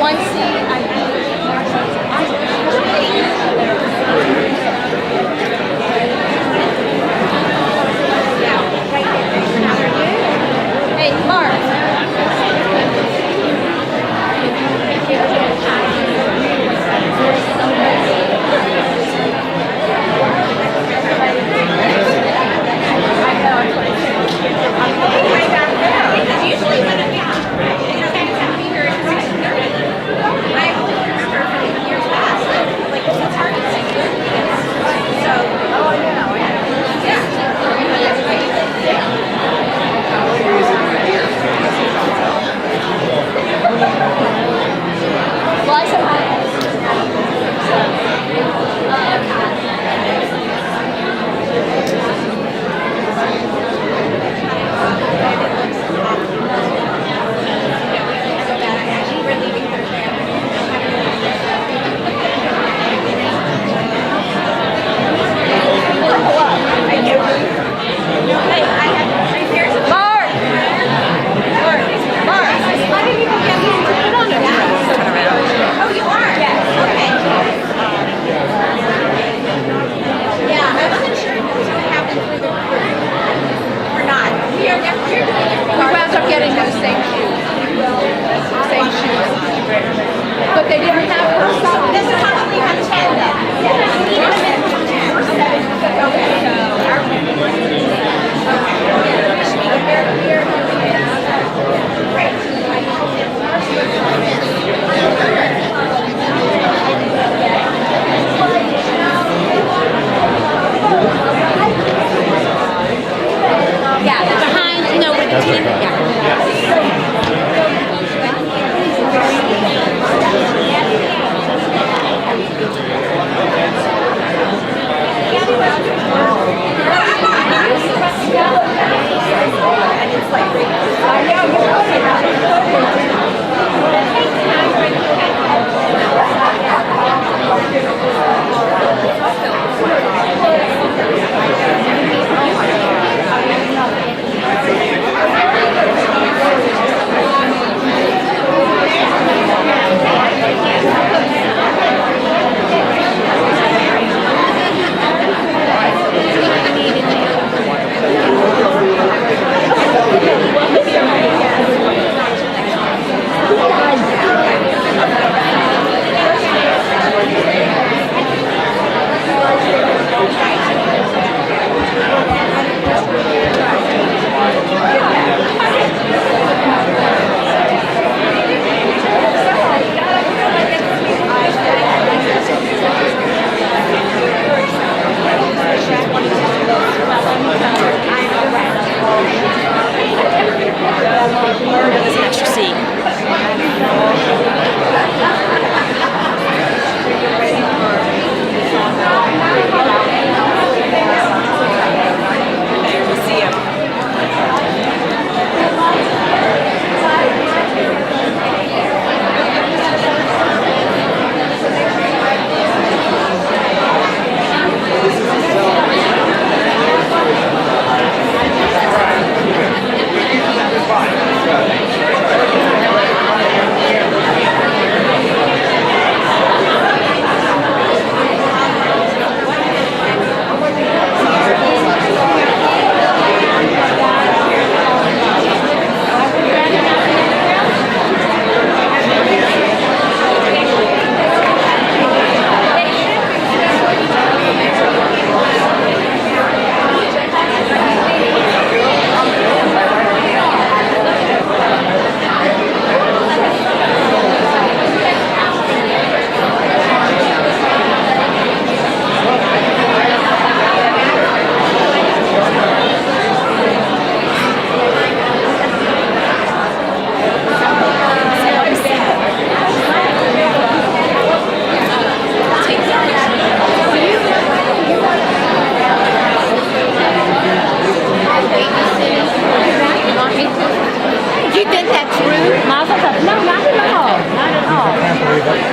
One seat. Hey, Mark.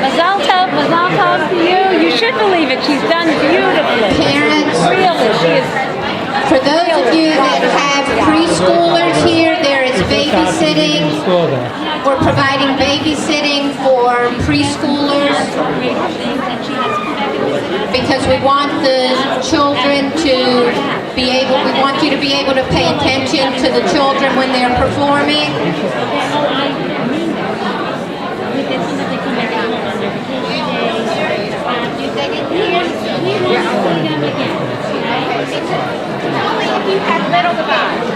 Mazal tov to you. You should believe it. She's done beautifully. Parents, Really, she is. for those of you that have preschoolers here, there is babysitting. We're providing babysitting for preschoolers because we want the children to be able, we want you to be able to pay attention to the children when they're performing. Only if you have little device.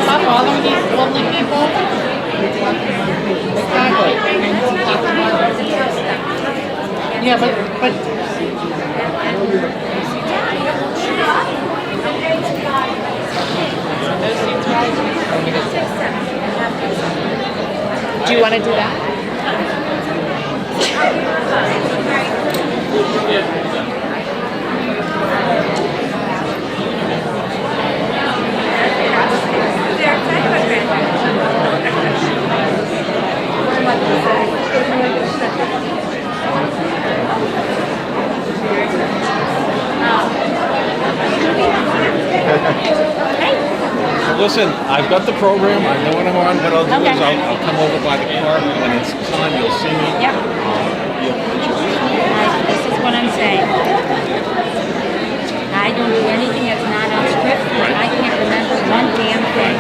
Stop following these lonely people. Exactly. Yeah, but do you want to do that? Listen, I've got the program. I know what I'm on. What I'll do is I'll come over by the car when it's time. You'll see me. Yep. You'll introduce me. This is what I'm saying. I don't do anything that's not on script. I can't remember one damn thing.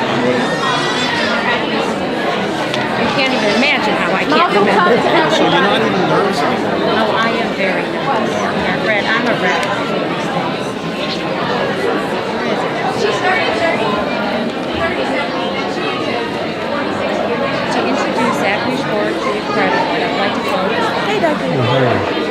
You can't even imagine how I can't remember. So you're not even nervous anymore. No, I am very nervous. I'm a red. She's 30. To introduce Zachary Sport to your credit, I'd like to call him. Hey, Doctor.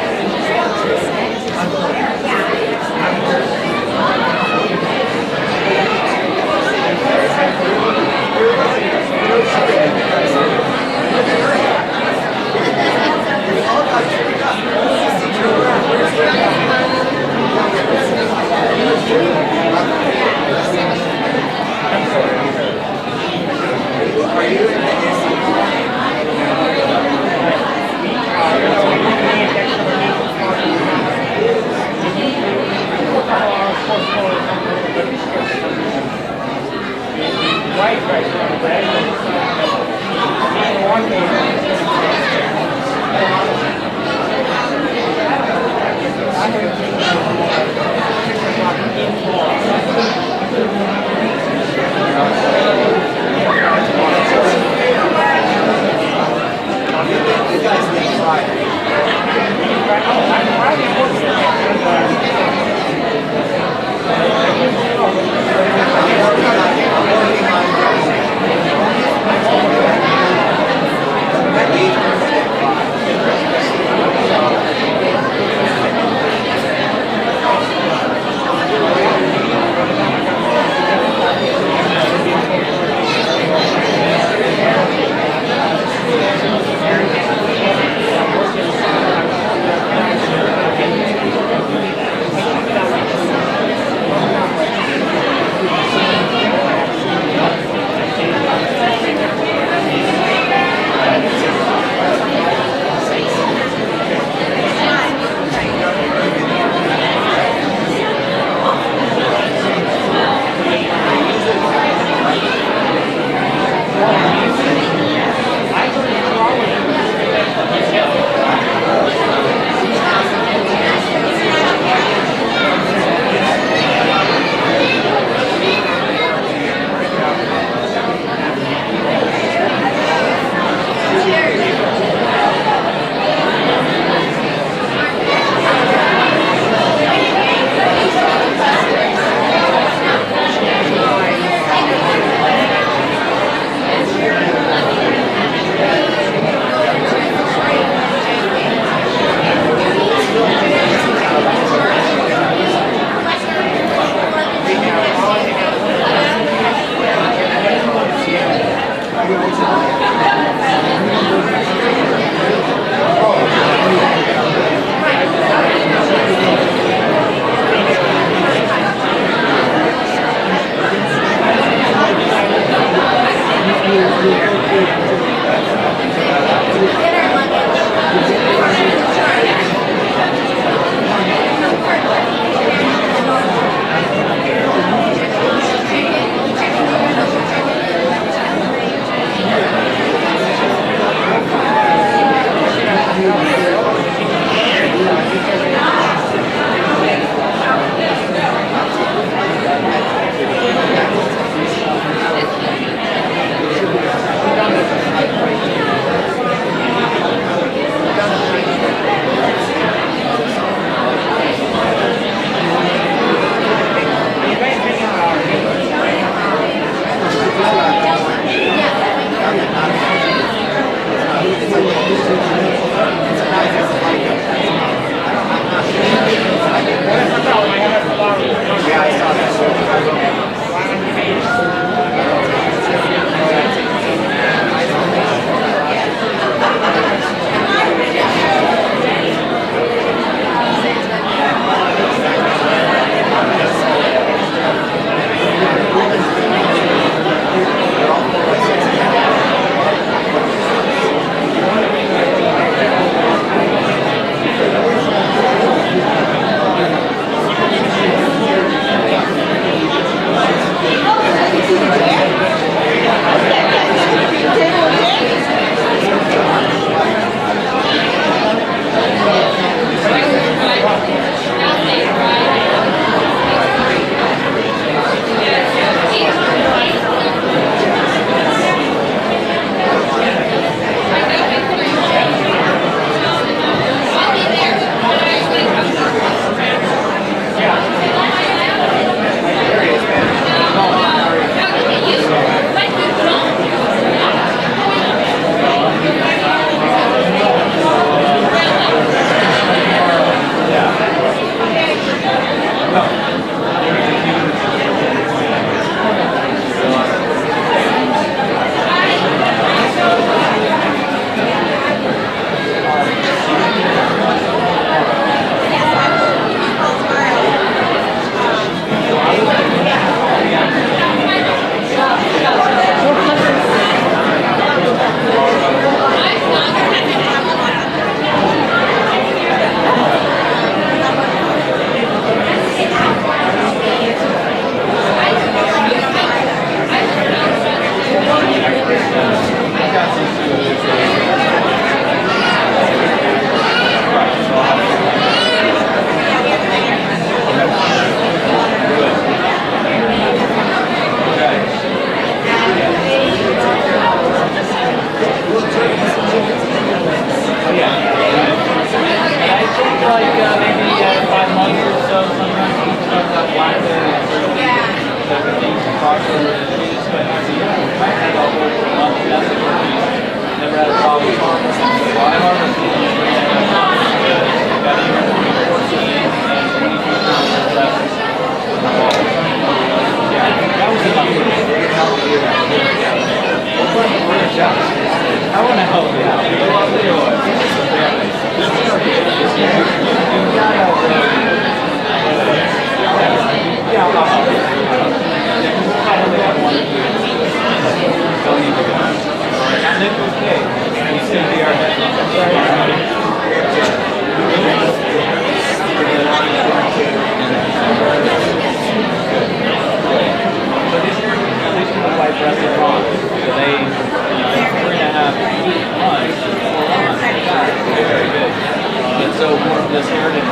So this heritage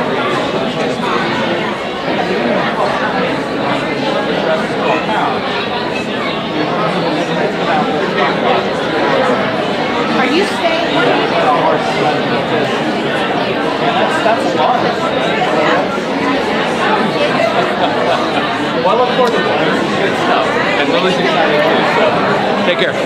Are you staying? that's a lot. Well, I look forward to it. Good stuff. And Lily's excited too, so take care.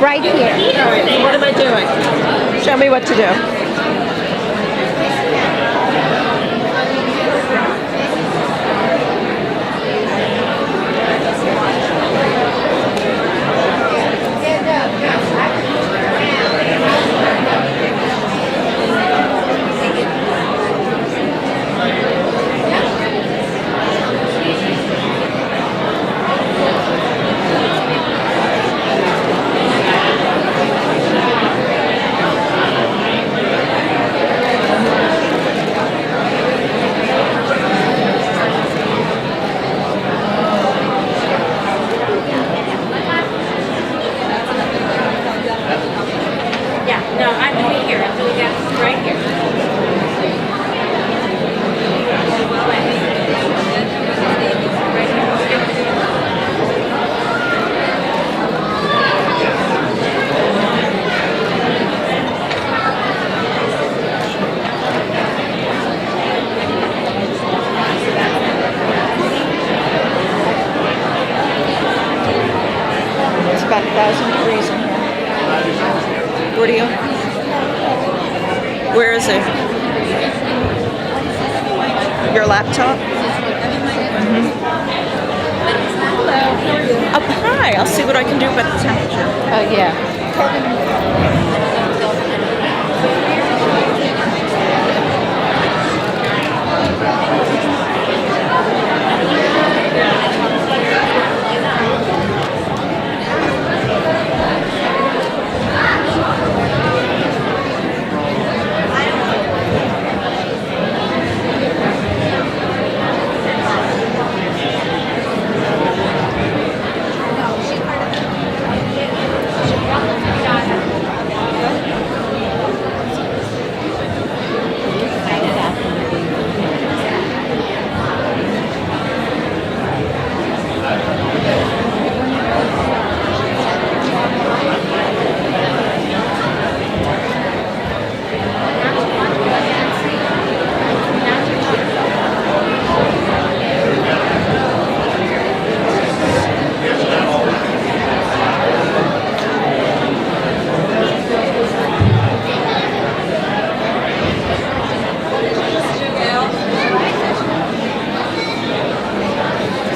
Right here. What am I doing? Show me what to do. About 1,000 degrees in here. Where do you? Where is it? Your laptop? Up high. I'll see what I can do about the temperature. Oh, yeah.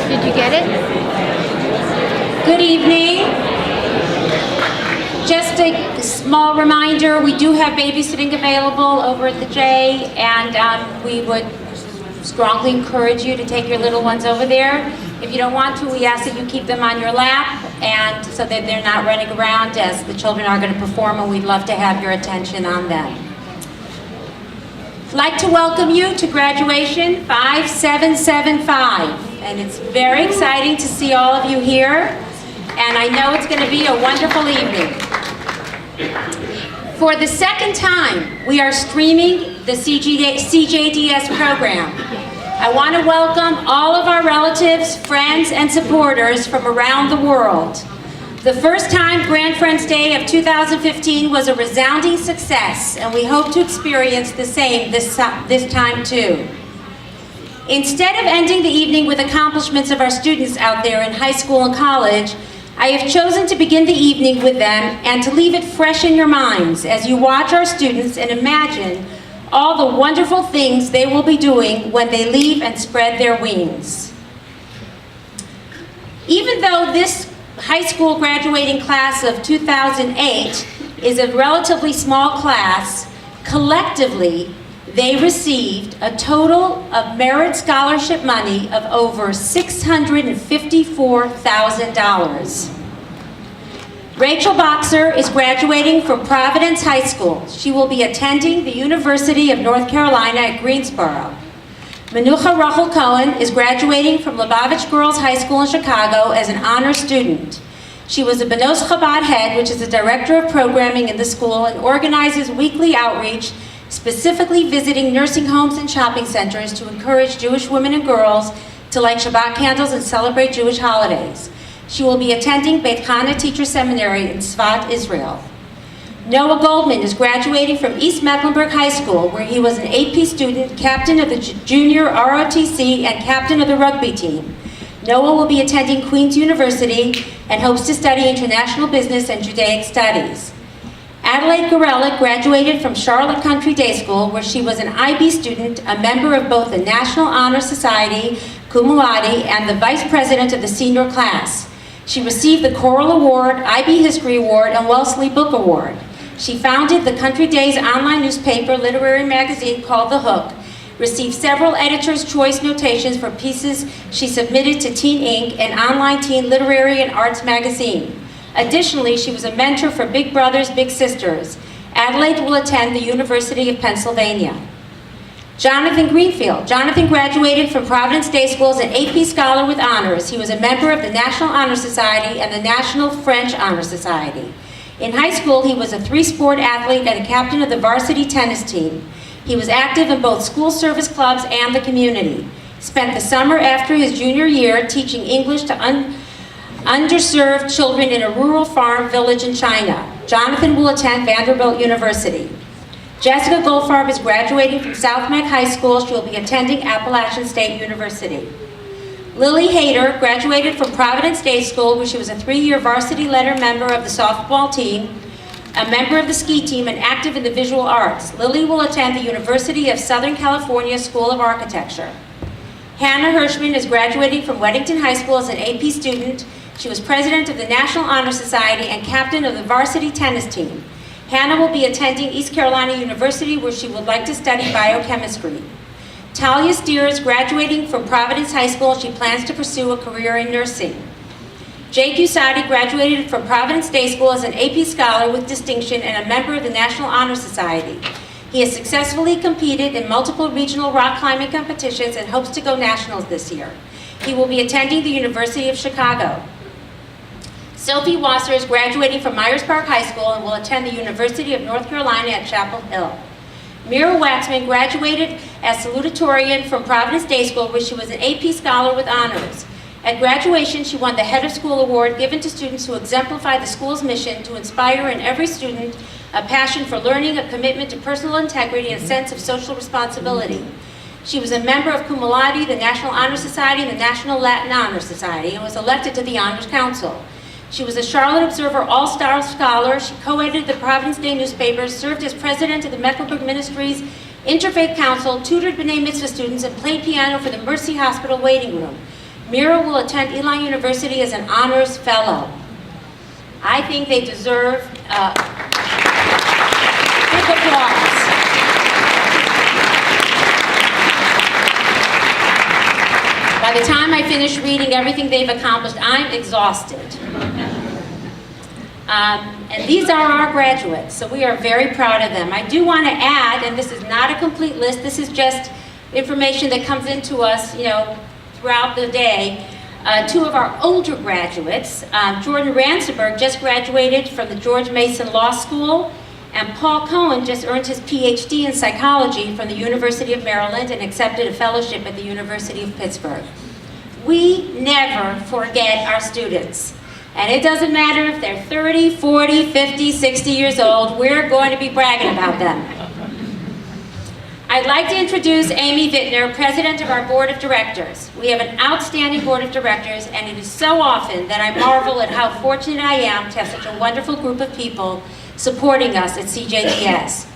Did you get it? Good evening. Just a small reminder, we do have babysitting available over at the J, and we would strongly encourage you to take your little ones over there. If you don't want to, we ask that you keep them on your lap, and so that they're not running around as the children are going to perform, and we'd love to have your attention on them. I'd like to welcome you to graduation 5775. And it's very exciting to see all of you here. And I know it's going to be a wonderful evening. For the second time, we are streaming the CJDS program. I want to welcome all of our relatives, friends, and supporters from around the world. The first time Grand Friends Day of 2015 was a resounding success, and we hope to experience the same this time too. Instead of ending the evening with accomplishments of our students out there in high school and college, I have chosen to begin the evening with them and to leave it fresh in your minds as you watch our students and imagine all the wonderful things they will be doing when they leave and spread their wings. Even though this high school graduating class of 2008 is a relatively small class, collectively, they received a total of merit scholarship money of over $654,000. Rachel Boxer is graduating from Providence High School. She will be attending the University of North Carolina at Greensboro. Menucha Rachel Cohen is graduating from Lubavitch Girls High School in Chicago as an honor student. She was a Benos Chabad head, which is the director of programming in the school, and organizes weekly outreach, specifically visiting nursing homes and shopping centers to encourage Jewish women and girls to light Shabbat candles and celebrate Jewish holidays. She will be attending Beit Chana Teacher Seminary in Tzfat, Israel. Noah Goldman is graduating from East Mecklenburg High School, where he was an AP student, captain of the junior ROTC, and captain of the rugby team. Noah will be attending Queen's University and hopes to study international business and Judaic studies. Adelaide Gorelick graduated from Charlotte Country Day School, where she was an IB student, a member of both the National Honor Society, cum laude, and the vice president of the senior class. She received the Coral Award, IB History Award, and Wellesley Book Award. She founded the Country Day's online newspaper literary magazine called The Hook, received several Editor's Choice notations for pieces she submitted to Teen Inc., an online teen literary and arts magazine. Additionally, she was a mentor for Big Brothers Big Sisters. Adelaide will attend the University of Pennsylvania. Jonathan Greenfield. Jonathan graduated from Providence Day School as an AP Scholar with honors. He was a member of the National Honor Society and the National French Honor Society. In high school, he was a three-sport athlete and a captain of the varsity tennis team. He was active in both school service clubs and the community. Spent the summer after his junior year teaching English to underserved children in a rural farm village in China. Jonathan will attend Vanderbilt University. Jessica Goldfarb is graduating from South Meck High School. She will be attending Appalachian State University. Lily Hayter graduated from Providence Day School, where she was a 3-year varsity letter member of the softball team, a member of the ski team, and active in the visual arts. Lily will attend the University of Southern California School of Architecture. Hannah Hirschman is graduating from Weddington High School as an AP student. She was president of the National Honor Society and captain of the varsity tennis team. Hannah will be attending East Carolina University, where she would like to study biochemistry. Talia Steer is graduating from Providence High School. She plans to pursue a career in nursing. Jake Usadi graduated from Providence Day School as an AP Scholar with distinction and a member of the National Honor Society. He has successfully competed in multiple regional rock climbing competitions and hopes to go nationals this year. He will be attending the University of Chicago. Sophie Wasser is graduating from Myers Park High School and will attend the University of North Carolina at Chapel Hill. Mira Waxman graduated as salutatorian from Providence Day School, where she was an AP Scholar with honors. At graduation, she won the Head of School Award given to students who exemplify the school's mission to inspire in every student a passion for learning, a commitment to personal integrity, and a sense of social responsibility. She was a member of cum laude, the National Honor Society, and the National Latin Honor Society, and was elected to the Honors Council. She was a Charlotte Observer All-Star Scholar. She co-edited the Providence Day newspaper, served as president of the Mecklenburg Ministries Interfaith Council, tutored B'nai Mitzvah students, and played piano for the Mercy Hospital waiting room. Mira will attend Elon University as an honors fellow. I think they deserve big applause. By the time I finish reading everything they've accomplished, I'm exhausted. And these are our graduates, so we are very proud of them. I do want to add, and this is not a complete list, this is just information that comes into us, throughout the day. 2 of our older graduates, Jordan Ransenberg just graduated from the George Mason Law School, and Paul Cohen just earned his PhD in psychology from the University of Maryland and accepted a fellowship at the University of Pittsburgh. We never forget our students. And it doesn't matter if they're 30, 40, 50, 60 years old, we're going to be bragging about them. I'd like to introduce Amy Vittner, President of our Board of Directors. We have an outstanding Board of Directors, and it is so often that I marvel at how fortunate I am to have such a wonderful group of people supporting us at CJDS.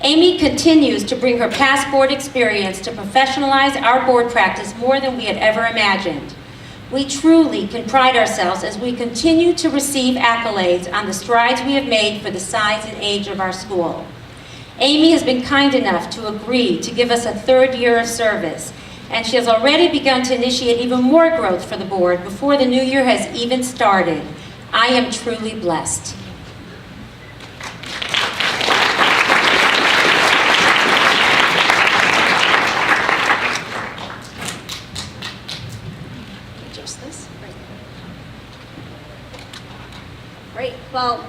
Amy continues to bring her past board experience to professionalize our board practice more than we had ever imagined. We truly can pride ourselves as we continue to receive accolades on the strides we have made for the size and age of our school. Amy has been kind enough to agree to give us a third year of service, and she has already begun to initiate even more growth for the board before the new year has even started. I am truly blessed. Great. Well,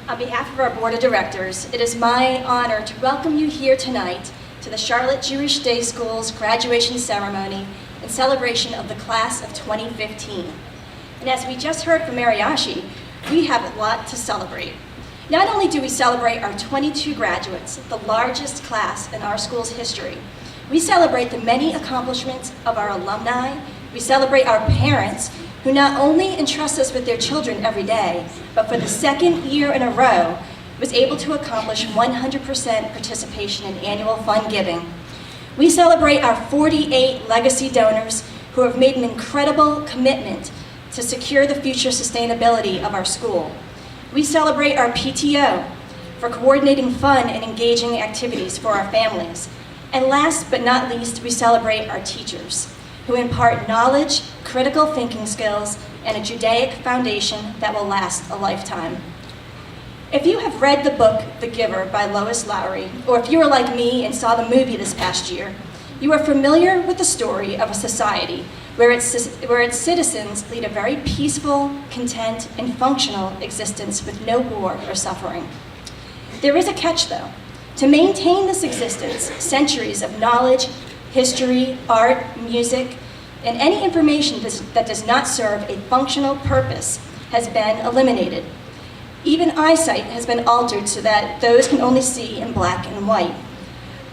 on behalf of our Board of Directors, it is my honor to welcome you here tonight to the Charlotte Jewish Day School's graduation ceremony in celebration of the class of 2015. And as we just heard from Mariashi, we have a lot to celebrate. Not only do we celebrate our 22 graduates, the largest class in our school's history, we celebrate the many accomplishments of our alumni, we celebrate our parents, who not only entrust us with their children every day, but for the second year in a row, was able to accomplish 100% participation in annual fund giving. We celebrate our 48 legacy donors who have made an incredible commitment to secure the future sustainability of our school. We celebrate our PTO for coordinating fun and engaging activities for our families. And last but not least, we celebrate our teachers, who impart knowledge, critical thinking skills, and a Judaic foundation that will last a lifetime. If you have read the book, The Giver by Lois Lowry, or if you were like me and saw the movie this past year, you are familiar with the story of a society where its citizens lead a very peaceful, content, and functional existence with no war or suffering. There is a catch, though. To maintain this existence, centuries of knowledge, history, art, music, and any information that does not serve a functional purpose has been eliminated. Even eyesight has been altered so that those can only see in black and white.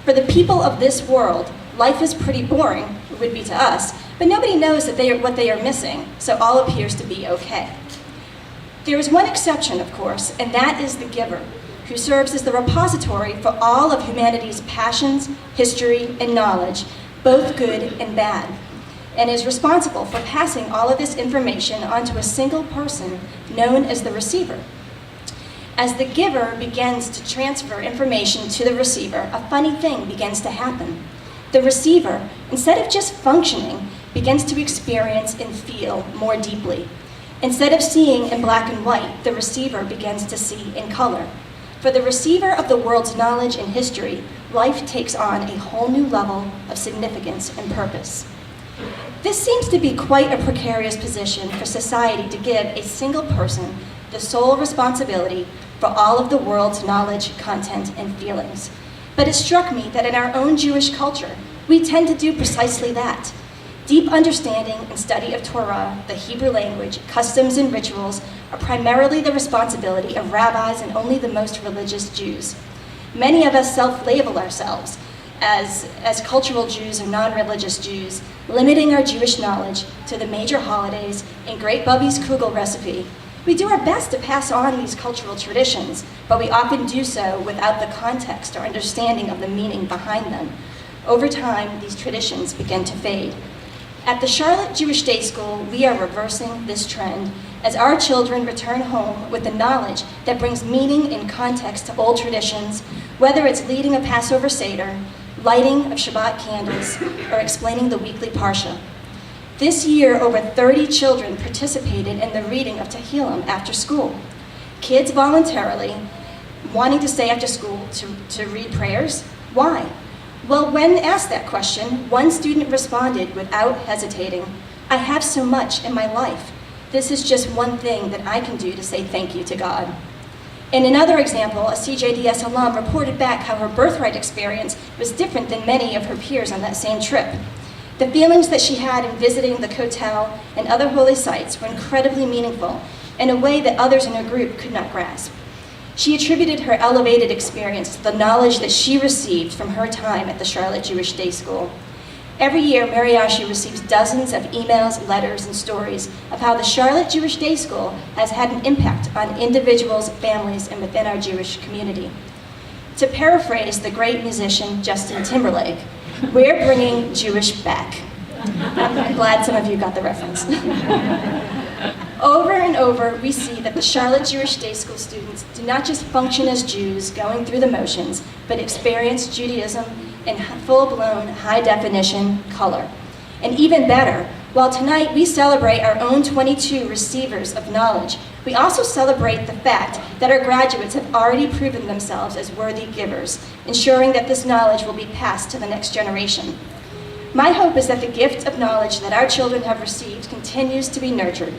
For the people of this world, life is pretty boring, it would be to us, but nobody knows that what they are missing, so all appears to be okay. There is one exception, of course, and that is the giver, who serves as the repository for all of humanity's passions, history, and knowledge, both good and bad, and is responsible for passing all of this information onto a single person known as the receiver. As the giver begins to transfer information to the receiver, a funny thing begins to happen. The receiver, instead of just functioning, begins to experience and feel more deeply. Instead of seeing in black and white, the receiver begins to see in color. For the receiver of the world's knowledge and history, life takes on a whole new level of significance and purpose. This seems to be quite a precarious position for society to give a single person the sole responsibility for all of the world's knowledge, content, and feelings. But it struck me that in our own Jewish culture, we tend to do precisely that. Deep understanding and study of Torah, the Hebrew language, customs, and rituals are primarily the responsibility of rabbis and only the most religious Jews. Many of us self-label ourselves as cultural Jews or non-religious Jews, limiting our Jewish knowledge to the major holidays and Great Bubby's Kugel recipe. We do our best to pass on these cultural traditions, but we often do so without the context or understanding of the meaning behind them. Over time, these traditions begin to fade. At the Charlotte Jewish Day School, we are reversing this trend as our children return home with the knowledge that brings meaning and context to old traditions, whether it's leading a Passover Seder, lighting of Shabbat candles, or explaining the weekly Parsha. This year, over 30 children participated in the reading of Tehillim after school. Kids voluntarily wanting to stay after school to read prayers. Why? Well, when asked that question, one student responded without hesitating, "I have so much in my life. This is just one thing that I can do to say thank you to God." In another example, a CJDS alum reported back how her birthright experience was different than many of her peers on that same trip. The feelings that she had in visiting the Kotel and other holy sites were incredibly meaningful in a way that others in her group could not grasp. She attributed her elevated experience to the knowledge that she received from her time at the Charlotte Jewish Day School. Every year, Mariashi receives dozens of emails, letters, and stories of how the Charlotte Jewish Day School has had an impact on individuals, families, and within our Jewish community. To paraphrase the great musician Justin Timberlake, we're bringing Jewish back. I'm glad some of you got the reference. Over and over, we see that the Charlotte Jewish Day School students do not just function as Jews going through the motions, but experience Judaism in full-blown, high-definition color. And even better, while tonight we celebrate our own 22 receivers of knowledge, we also celebrate the fact that our graduates have already proven themselves as worthy givers, ensuring that this knowledge will be passed to the next generation. My hope is that the gift of knowledge that our children have received continues to be nurtured.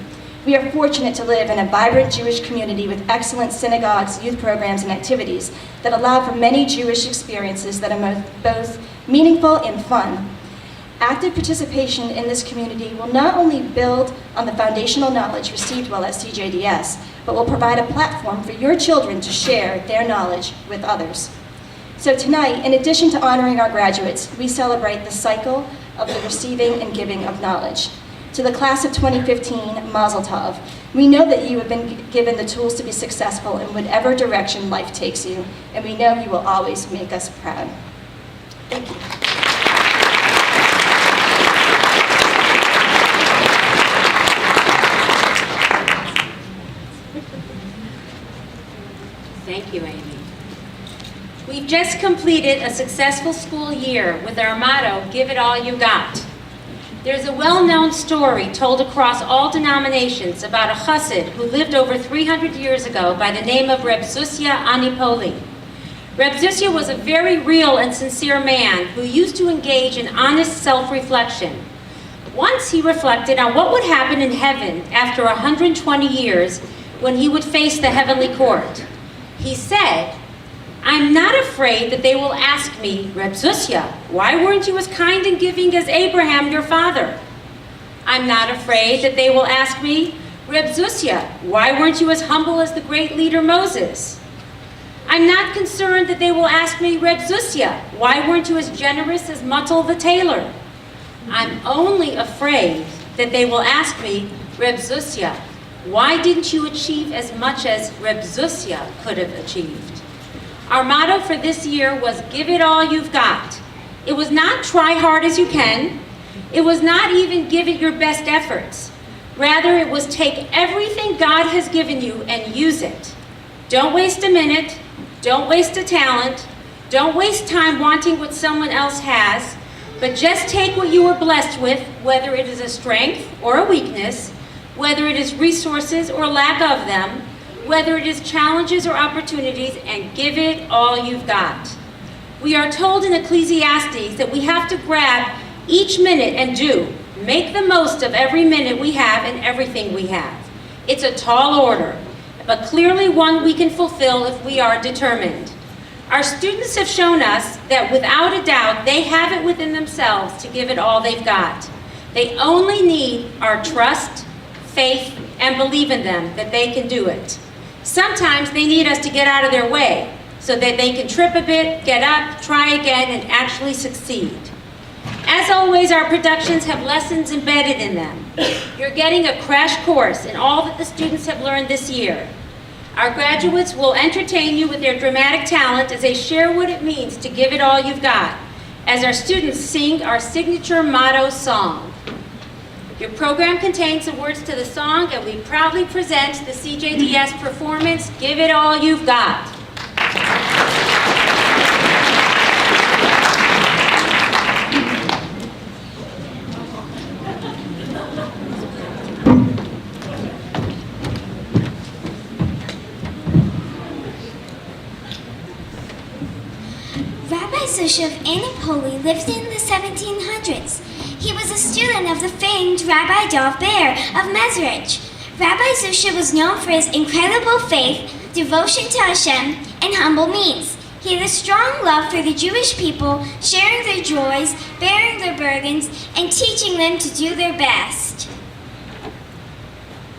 We are fortunate to live in a vibrant Jewish community with excellent synagogues, youth programs, and activities that allow for many Jewish experiences that are both meaningful and fun. Active participation in this community will not only build on the foundational knowledge received while at CJDS, but will provide a platform for your children to share their knowledge with others. So tonight, in addition to honoring our graduates, we celebrate the cycle of the receiving and giving of knowledge. To the class of 2015, Mazel Tov. We know that you have been given the tools to be successful in whatever direction life takes you, and we know you will always make us proud. Thank you. Thank you, Amy. We've just completed a successful school year with our motto, "Give it all you got." There's a well-known story told across all denominations about a chassid who lived over 300 years ago by the name of Reb Zusia Anipoli. Reb Zusia was a very real and sincere man who used to engage in honest self-reflection. Once he reflected on what would happen in heaven after 120 years when he would face the heavenly court. He said, "I'm not afraid that they will ask me, Reb Zusia, why weren't you as kind and giving as Abraham, your father? I'm not afraid that they will ask me, Reb Zusia, why weren't you as humble as the great leader Moses? I'm not concerned that they will ask me, Reb Zusia, why weren't you as generous as Muttel the tailor? I'm only afraid that they will ask me, Reb Zusia, why didn't you achieve as much as Reb Zusia could have achieved?" Our motto for this year was, "Give it all you've got." It was not try hard as you can. It was not even give it your best efforts. Rather, it was take everything God has given you and use it. Don't waste a minute. Don't waste a talent. Don't waste time wanting what someone else has, but just take what you were blessed with, whether it is a strength or a weakness, whether it is resources or lack of them, whether it is challenges or opportunities, and give it all you've got. We are told in Ecclesiastes that we have to grab each minute and make the most of every minute we have and everything we have. It's a tall order, but clearly one we can fulfill if we are determined. Our students have shown us that without a doubt, they have it within themselves to give it all they've got. They only need our trust, faith, and believe in them that they can do it. Sometimes they need us to get out of their way so that they can trip a bit, get up, try again, and actually succeed. As always, our productions have lessons embedded in them. You're getting a crash course in all that the students have learned this year. Our graduates will entertain you with their dramatic talent as they share what it means to give it all you've got, as our students sing our signature motto song. Your program contains the words to the song, and we proudly present the CJDS performance, Give It All You've Got. Rabbi Zusha of Anipoli lived in the 1700s. He was a student of the famed Rabbi Dov Ber of Mezrich. Rabbi Zusha was known for his incredible faith, devotion to Hashem, and humble means. He had a strong love for the Jewish people, sharing their joys, bearing their burdens, and teaching them to do their best.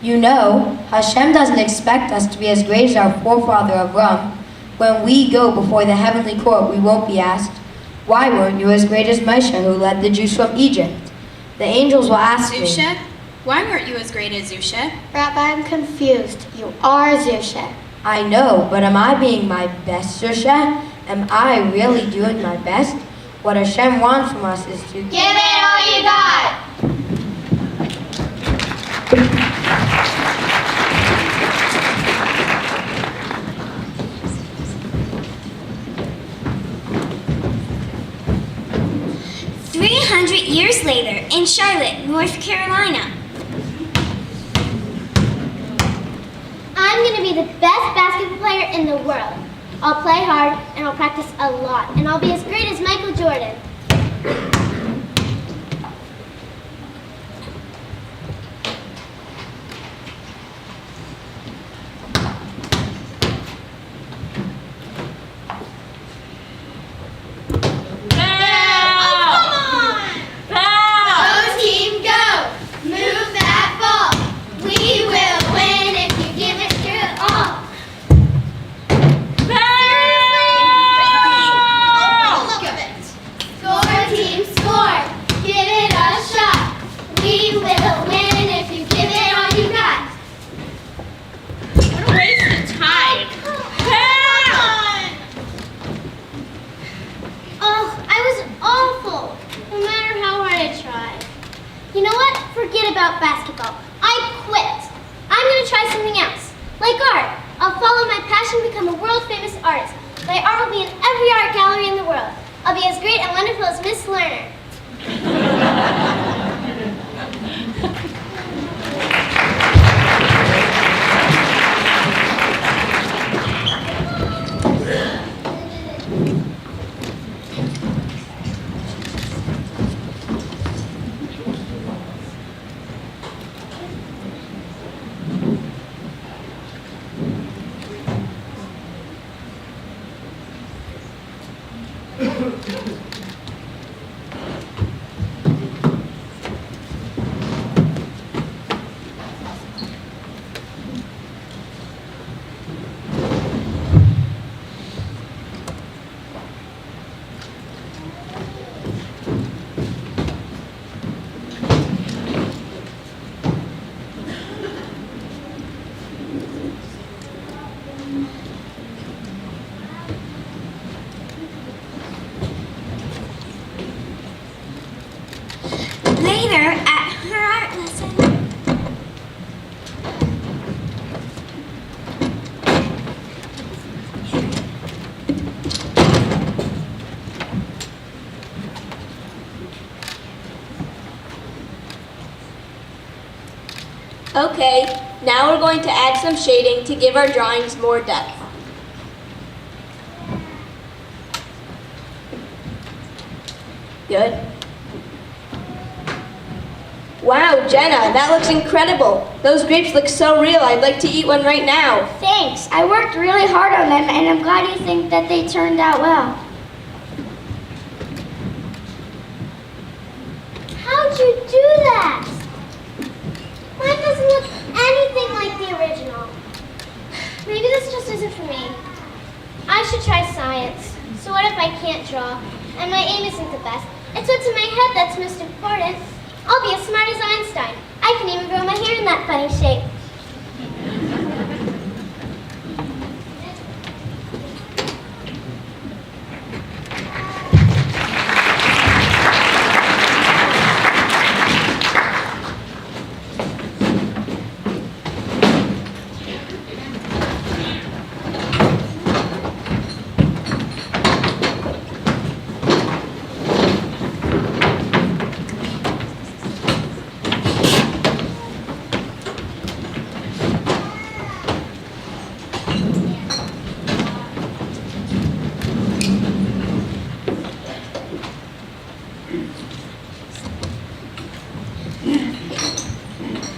You know, Hashem doesn't expect us to be as great as our forefather Avram. When we go before the heavenly court, we won't be asked, "Why weren't you as great as Moshe, who led the Jews from Egypt?" The angels will ask me, Zusha, why weren't you as great as Zusha? Rabbi, I'm confused. You are Zusha. I know, but am I being my best, Zusha? Am I really doing my best? What Hashem wants from us is to Give it all you got. 300 years later, in Charlotte, North Carolina. I'm going to be the best basketball player in the world. I'll play hard and I'll practice a lot, and I'll be as great as Michael Jordan. You know what? Forget about basketball. I quit. I'm going to try something else. Like art. I'll follow my passion and become a world-famous artist. My art will be in every art gallery in the world. I'll be as great and wonderful as Miss Lerner. Later, at her art lesson, Okay, now we're going to add some shading to give our drawings more depth. Good. Wow, Jenna, that looks incredible. Those grapes look so real. I'd like to eat one right now. Thanks. I worked really hard on them, and I'm glad you think that they turned out well. How'd you do that? Mine doesn't look anything like the original. Maybe this just isn't for me. I should try science. So what if I can't draw, and my aim isn't the best? It's what's in my head that's most important. I'll be as smart as Einstein. I can even grow my hair in that funny shape.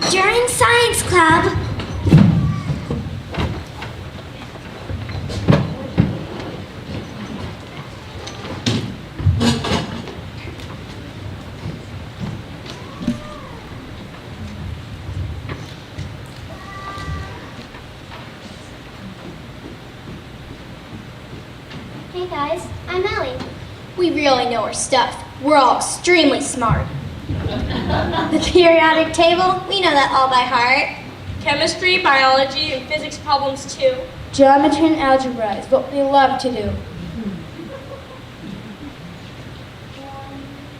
during science club, Hey guys, I'm Ellie. We really know our stuff. We're all extremely smart. The periodic table, we know that all by heart. Chemistry, biology, and physics problems too. Geometry and algebra is what we love to do.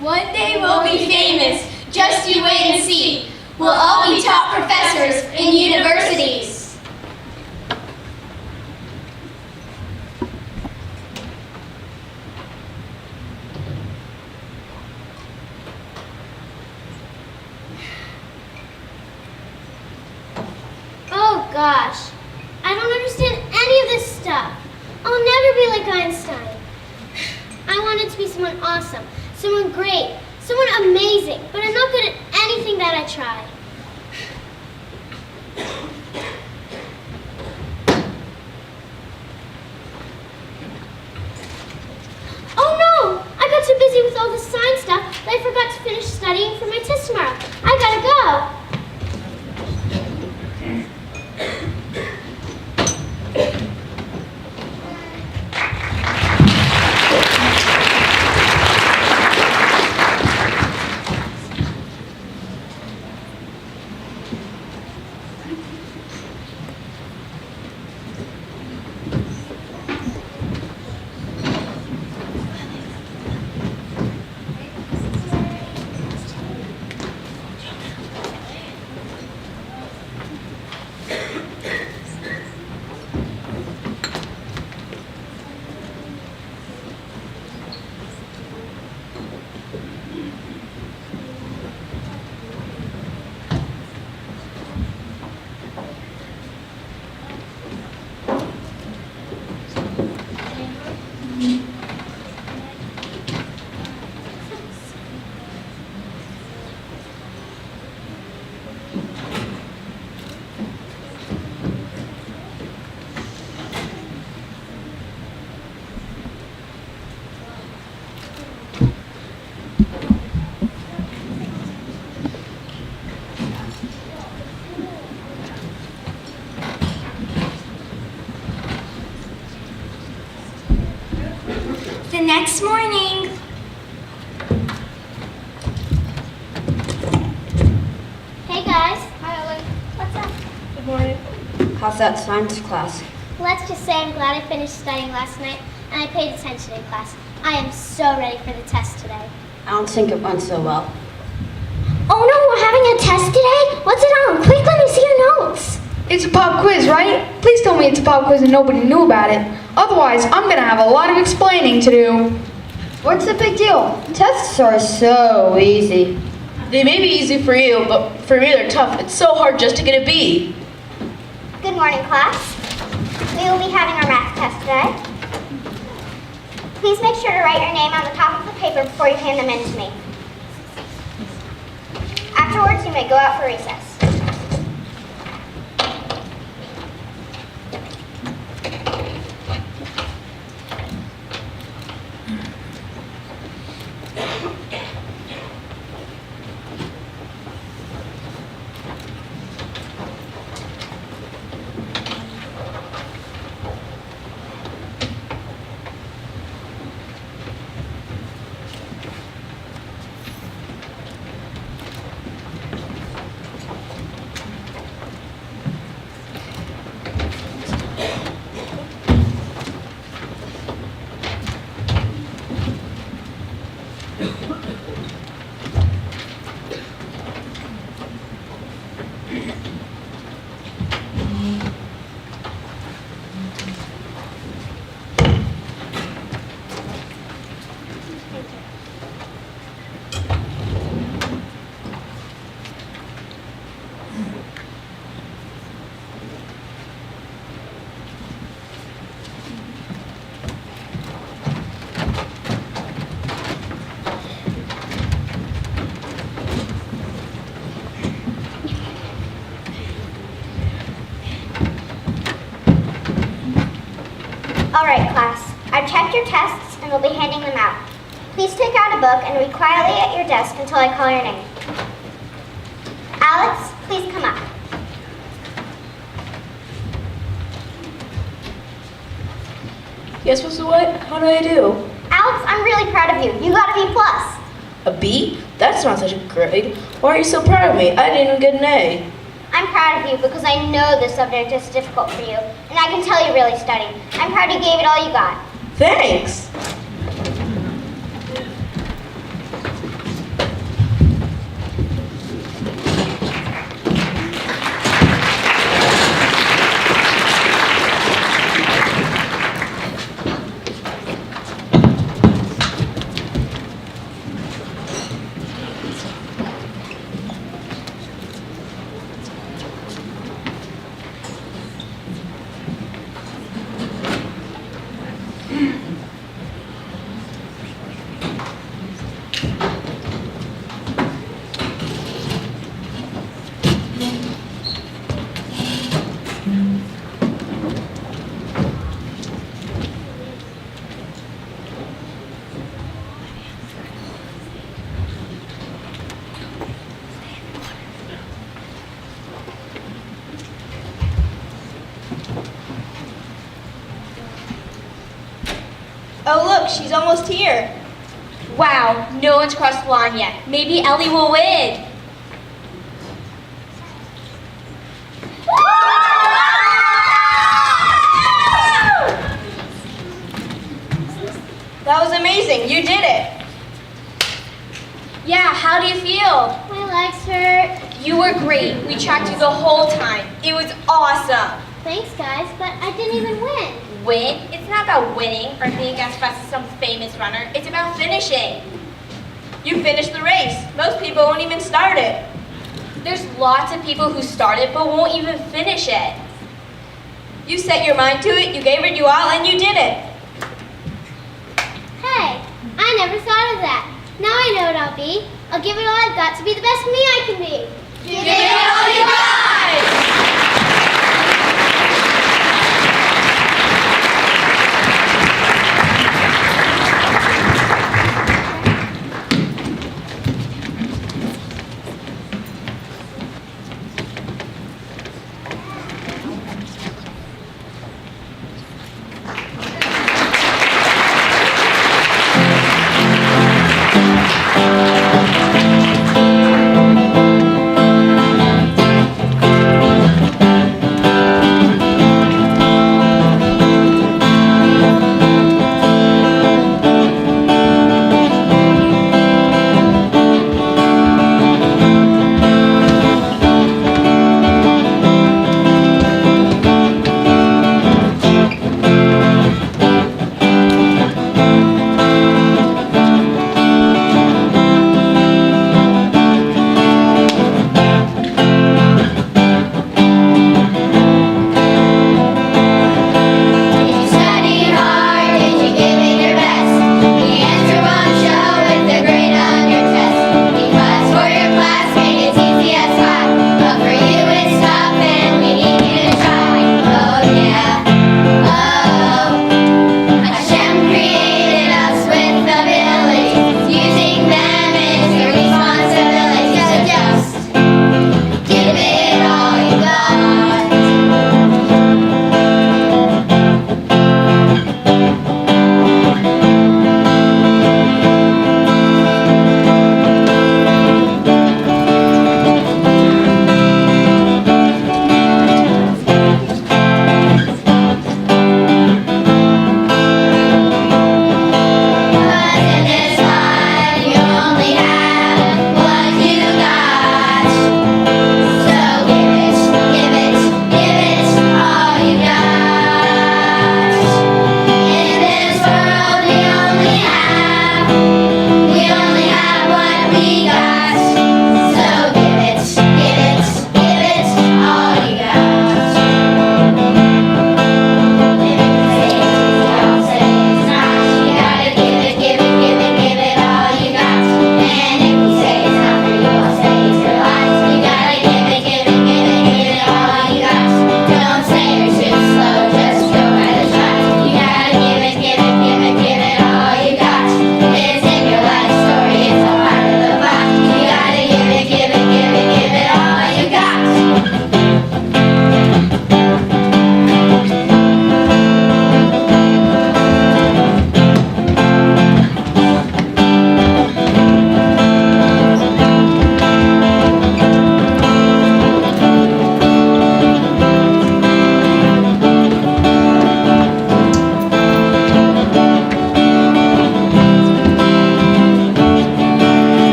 One day we'll be famous. Just you wait and see. We'll all be top professors in universities. Oh gosh, I don't understand any of this stuff. I'll never be like Einstein. I wanted to be someone awesome, someone great, someone amazing, but I'm not good at anything that I try. Oh no! I got too busy with all the science stuff that I forgot to finish studying for my test tomorrow. I gotta go. The next morning. Hey guys. Hi Ellen. What's up? Good morning. How's that science class? Let's just say I'm glad I finished studying last night and I paid attention in class. I am so ready for the test today. I don't think it went so well. Oh no, we're having a test today? What's it on? Quick, let me see your notes. It's a pop quiz, right? Please tell me it's a pop quiz and nobody knew about it. Otherwise, I'm gonna have a lot of explaining to do. What's the big deal? Tests are so easy. They may be easy for you, but for me they're tough. It's so hard just to get a B. Good morning, class. We will be having our math test today. Please make sure to write your name on the top of the paper before you hand them in to me. Afterwards, you may go out for recess. All right, class. I've checked your tests and will be handing them out. Please take out a book and read quietly at your desk until I call your name. Alex, please come up. Guess what's what? How do I do? Alex, I'm really proud of you. You got a B+. A B? That's not such a grade. Why are you so proud of me? I didn't even get an A. I'm proud of you because I know this subject is difficult for you, and I can tell you really studied. I'm proud you gave it all you got. Thanks. Oh look, she's almost here. Wow, no one's crossed the line yet. Maybe Ellie will win. That was amazing, you did it. Yeah, how do you feel? My legs hurt. You were great. We tracked you the whole time. It was awesome. Thanks, guys, but I didn't even win. Win? It's not about winning or being as fast as some famous runner. It's about finishing. You finished the race. Most people won't even start it. There's lots of people who start it but won't even finish it. You set your mind to it, you gave it your all, and you did it. Hey, I never thought of that. Now I know what I'll be. I'll give it all I've got to be the best me I can be. Give it all you got!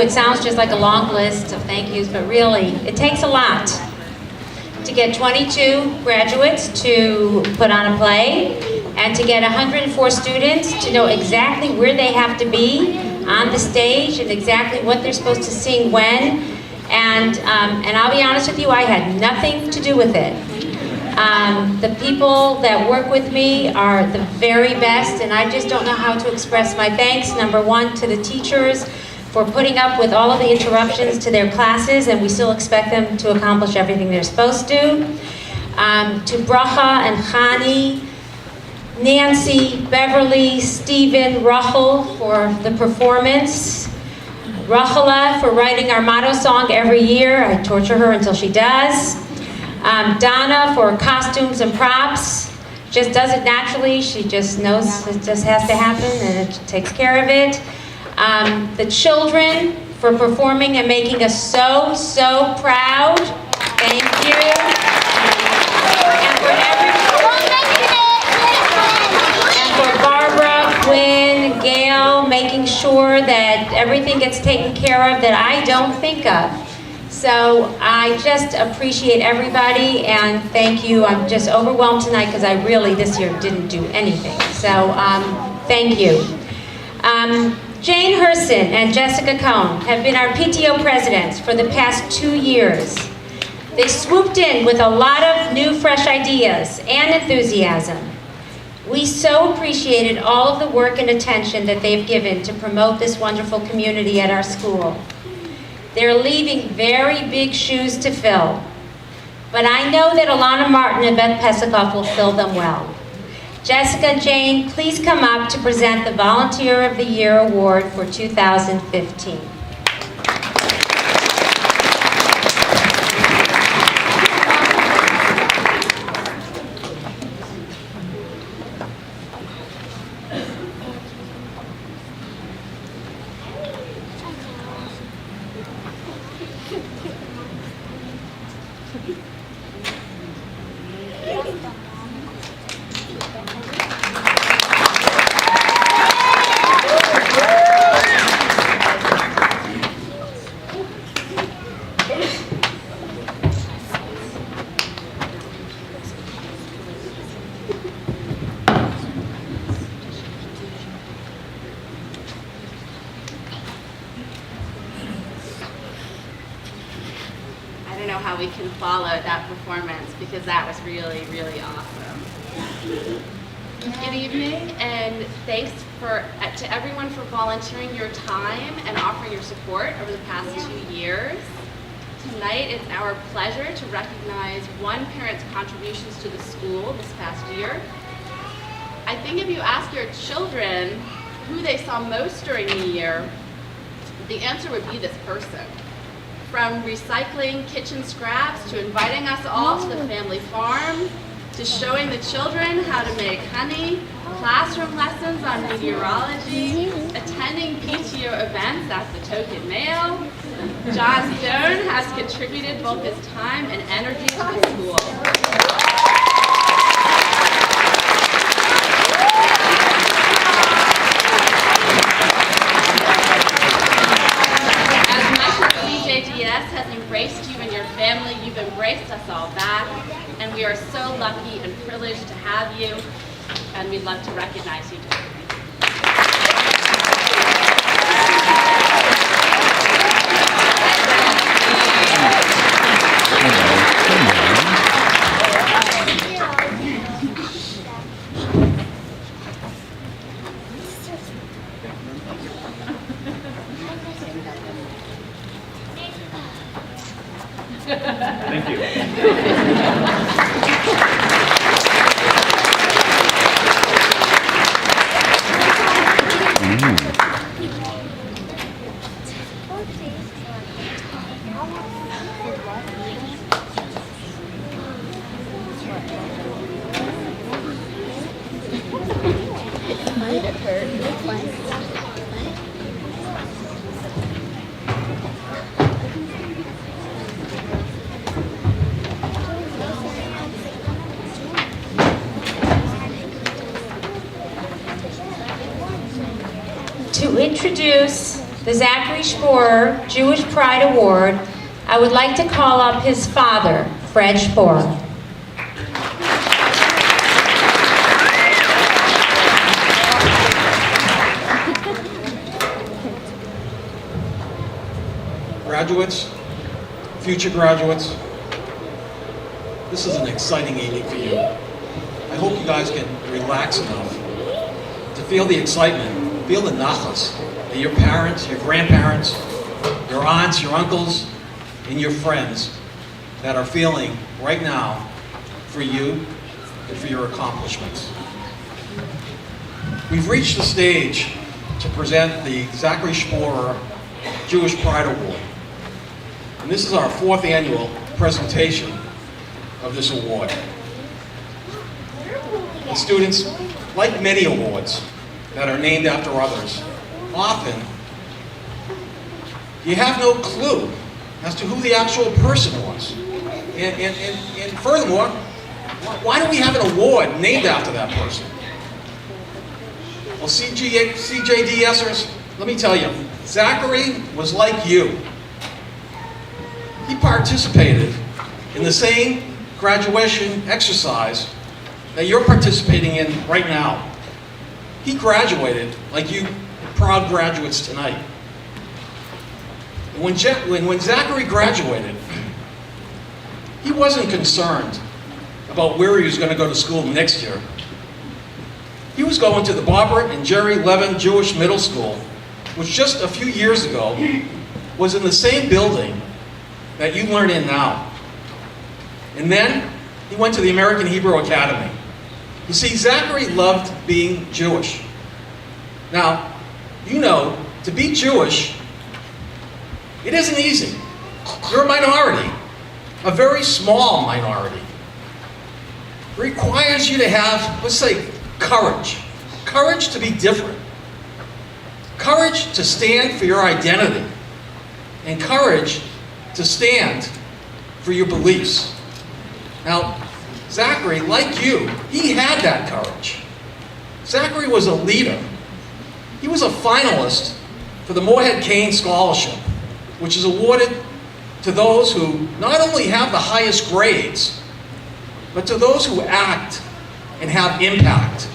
it sounds just like a long list of thank yous, but really, it takes a lot to get 22 graduates to put on a play, and to get 104 students to know exactly where they have to be on the stage and exactly what they're supposed to sing when. And I'll be honest with you, I had nothing to do with it. The people that work with me are the very best, and I just don't know how to express my thanks. Number one, to the teachers for putting up with all of the interruptions to their classes, and we still expect them to accomplish everything they're supposed to. To Bracha and Chani, Nancy, Beverly, Stephen, Rachel for the performance, Rachala for writing our motto song every year. I torture her until she does. Donna for costumes and props. Just does it naturally. She just knows it just has to happen and it takes care of it. The children for performing and making us so, so proud. Thank you. And for Barbara, Quinn, Gail, making sure that everything gets taken care of that I don't think of. So I just appreciate everybody and thank you. I'm just overwhelmed tonight because I really this year didn't do anything. So thank you. Jane Herson and Jessica Cohn have been our PTO presidents for the past 2 years. They swooped in with a lot of new, fresh ideas and enthusiasm. We so appreciated all of the work and attention that they've given to promote this wonderful community at our school. They're leaving very big shoes to fill, but I know that Alana Martin and Beth Pesikoff will fill them well. Jessica and Jane, please come up to present the Volunteer of the Year Award for 2015. How we can follow that performance because that was really, really awesome. Good evening, and thanks to everyone for volunteering your time and offering your support over the past 2 years. Tonight, it's our pleasure to recognize one parent's contributions to the school this past year. I think if you ask your children who they saw most during the year, the answer would be this person. From recycling kitchen scraps to inviting us all to the family farm, to showing the children how to make honey, classroom lessons on meteorology, attending PTO events at the Token Mail, John Stone has contributed both his time and energy to the school. CJDS has embraced you and your family. You've embraced us all back, and we are so lucky and privileged to have you, and we'd love to recognize you. Thank you. To introduce the Zachary Sporer Jewish Pride Award, I would like to call up his father, Fred Sporer. Graduates, future graduates, this is an exciting evening for you. I hope you guys can relax enough to feel the excitement, feel the nachas that your parents, your grandparents, your aunts, your uncles, and your friends that are feeling right now for you and for your accomplishments. We've reached the stage to present the Zachary Sporer Jewish Pride Award. And this is our 4th annual presentation of this award. And students, like many awards that are named after others, often you have no clue as to who the actual person was. And furthermore, why do we have an award named after that person? Well, CJDSers, let me tell you, Zachary was like you. He participated in the same graduation exercise that you're participating in right now. He graduated like you proud graduates tonight. When Zachary graduated, he wasn't concerned about where he was going to go to school next year. He was going to the Barbara and Jerry Levin Jewish Middle School, which just a few years ago was in the same building that you learn in now. And then he went to the American Hebrew Academy. You see, Zachary loved being Jewish. Now, you know, to be Jewish, it isn't easy. You're a minority, a very small minority. It requires you to have, let's say, courage. Courage to be different. Courage to stand for your identity. And courage to stand for your beliefs. Now, Zachary, like you, he had that courage. Zachary was a leader. He was a finalist for the Moorhead Kane Scholarship, which is awarded to those who not only have the highest grades, but to those who act and have impact,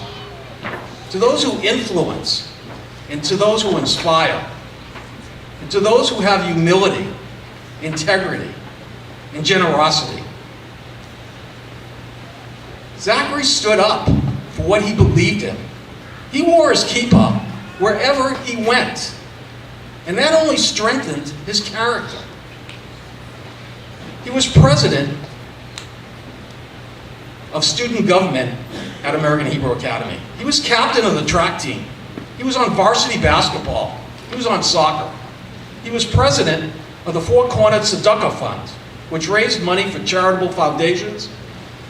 to those who influence, and to those who inspire, and to those who have humility, integrity, and generosity. Zachary stood up for what he believed in. He wore his kippah wherever he went, and that only strengthened his character. He was president of student government at American Hebrew Academy. He was captain of the track team. He was on varsity basketball. He was on soccer. He was president of the Four Cornered Tzedakah Fund, which raised money for charitable foundations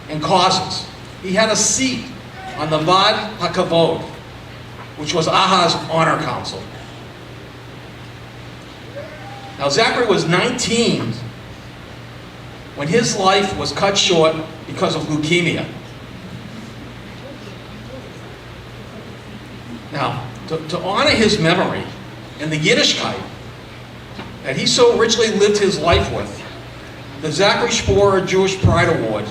and causes. He had a seat on the Vad HaKavod, which was AHA's honor council. Now, Zachary was 19 when his life was cut short because of leukemia. Now, to honor his memory and the Yiddishkeit that he so richly lived his life with, the Zachary Sporer Jewish Pride Award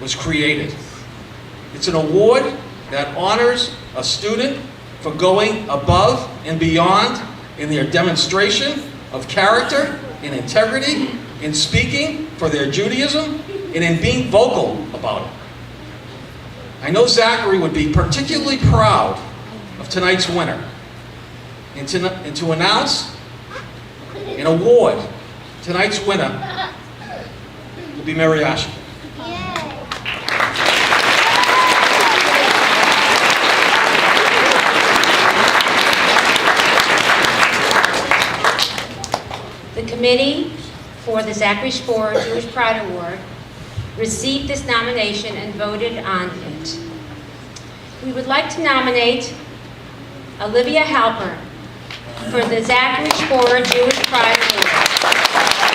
was created. It's an award that honors a student for going above and beyond in their demonstration of character and integrity, in speaking for their Judaism, and in being vocal about it. I know Zachary would be particularly proud of tonight's winner, and to announce an award, tonight's winner will be Mary Ashton. The committee for the Zachary Sporer Jewish Pride Award received this nomination and voted on it. We would like to nominate Olivia Halpern for the Zachary Sporer Jewish Pride Award.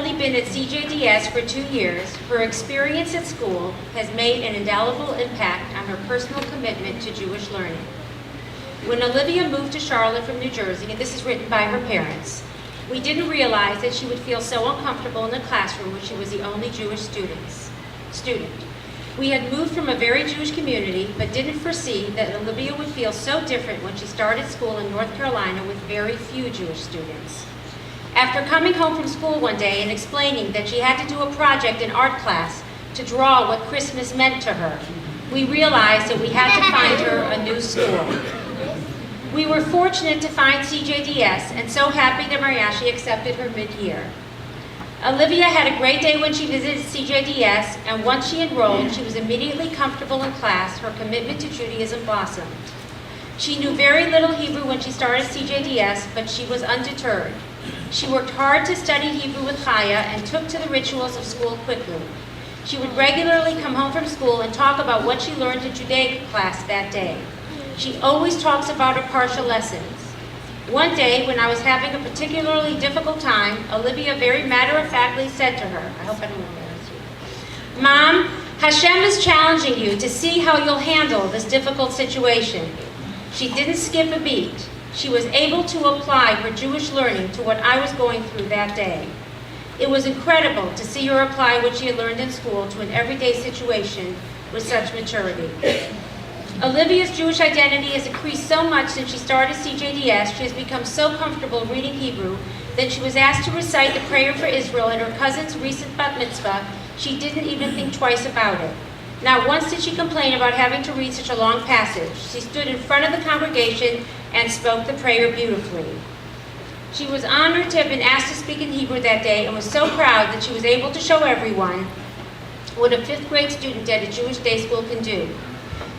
only been at CJDS for 2 years, her experience at school has made an indelible impact on her personal commitment to Jewish learning. When Olivia moved to Charlotte from New Jersey, and this is written by her parents, we didn't realize that she would feel so uncomfortable in the classroom when she was the only Jewish student. We had moved from a very Jewish community, but didn't foresee that Olivia would feel so different when she started school in North Carolina with very few Jewish students. After coming home from school one day and explaining that she had to do a project in art class to draw what Christmas meant to her, we realized that we had to find her a new school. We were fortunate to find CJDS and so happy that Mariachi accepted her mid-year. Olivia had a great day when she visited CJDS, and once she enrolled, she was immediately comfortable in class. Her commitment to Judaism blossomed. She knew very little Hebrew when she started CJDS, but she was undeterred. She worked hard to study Hebrew with Chaya and took to the rituals of school quickly. She would regularly come home from school and talk about what she learned in Judaic class that day. She always talks about her partial lessons. One day, when I was having a particularly difficult time, Olivia very matter-of-factly said to her, I hope I don't embarrass you, "Mom, Hashem is challenging you to see how you'll handle this difficult situation." She didn't skip a beat. She was able to apply her Jewish learning to what I was going through that day. It was incredible to see her apply what she had learned in school to an everyday situation with such maturity. Olivia's Jewish identity has increased so much since she started CJDS. She has become so comfortable reading Hebrew that she was asked to recite the prayer for Israel in her cousin's recent bat mitzvah. She didn't even think twice about it. Not once did she complain about having to read such a long passage. She stood in front of the congregation and spoke the prayer beautifully. She was honored to have been asked to speak in Hebrew that day and was so proud that she was able to show everyone what a 5th grade student at a Jewish day school can do.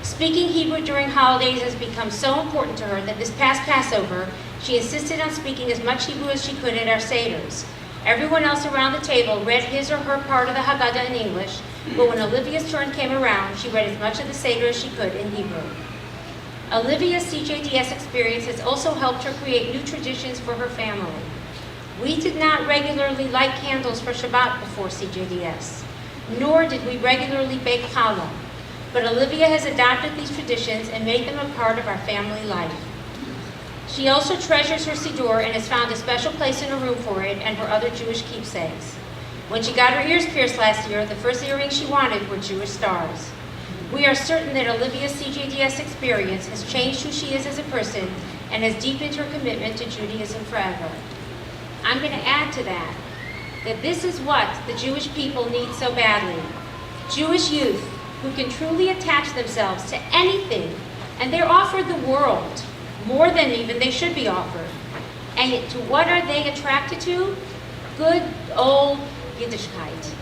Speaking Hebrew during holidays has become so important to her that this past Passover, she insisted on speaking as much Hebrew as she could at our Seders. Everyone else around the table read his or her part of the Haggadah in English, but when Olivia's turn came around, she read as much of the Seder as she could in Hebrew. Olivia's CJDS experience has also helped her create new traditions for her family. We did not regularly light candles for Shabbat before CJDS, nor did we regularly bake challah. But Olivia has adopted these traditions and made them a part of our family life. She also treasures her Siddur and has found a special place in her room for it and her other Jewish keepsakes. When she got her ears pierced last year, the first earrings she wanted were Jewish stars. We are certain that Olivia's CJDS experience has changed who she is as a person and has deepened her commitment to Judaism forever. I'm going to add to that this is what the Jewish people need so badly. Jewish youth who can truly attach themselves to anything, and they're offered the world, more than even they should be offered. And to what are they attracted to? Good old Yiddishkeit,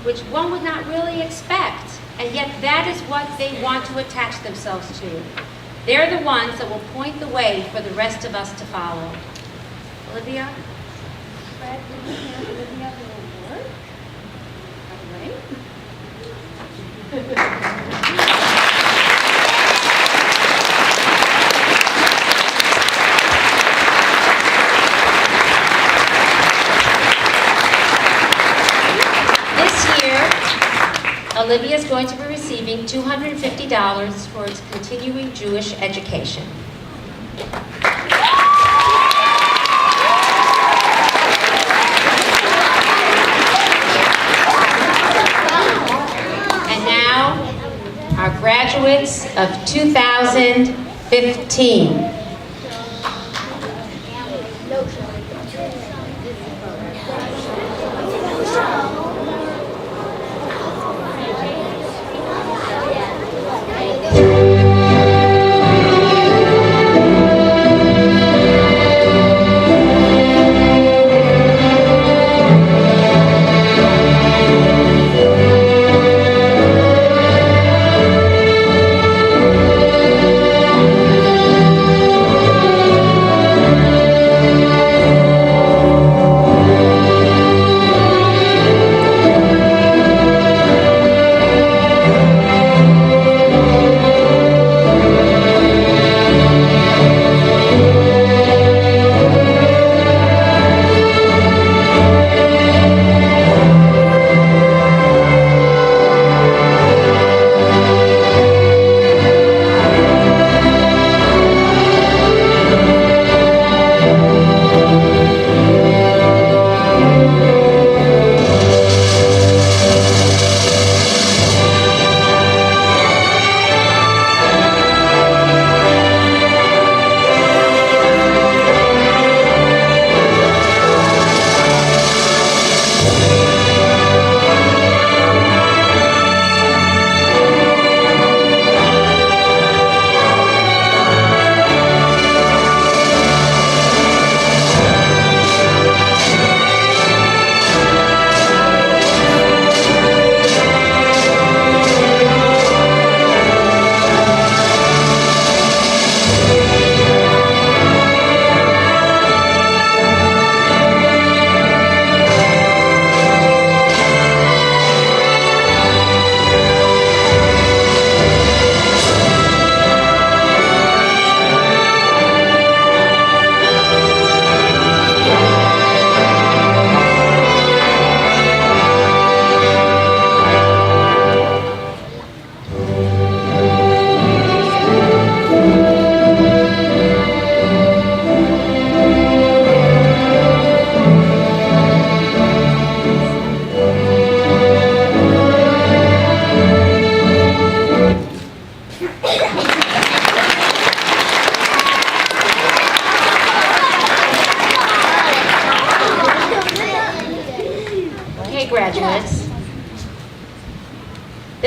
which one would not really expect, and yet that is what they want to attach themselves to. They're the ones that will point the way for the rest of us to follow. Olivia? Fred, would you hand Olivia the award? All right. This year, Olivia is going to be receiving $250 for its continuing Jewish education. Our graduates of 2015.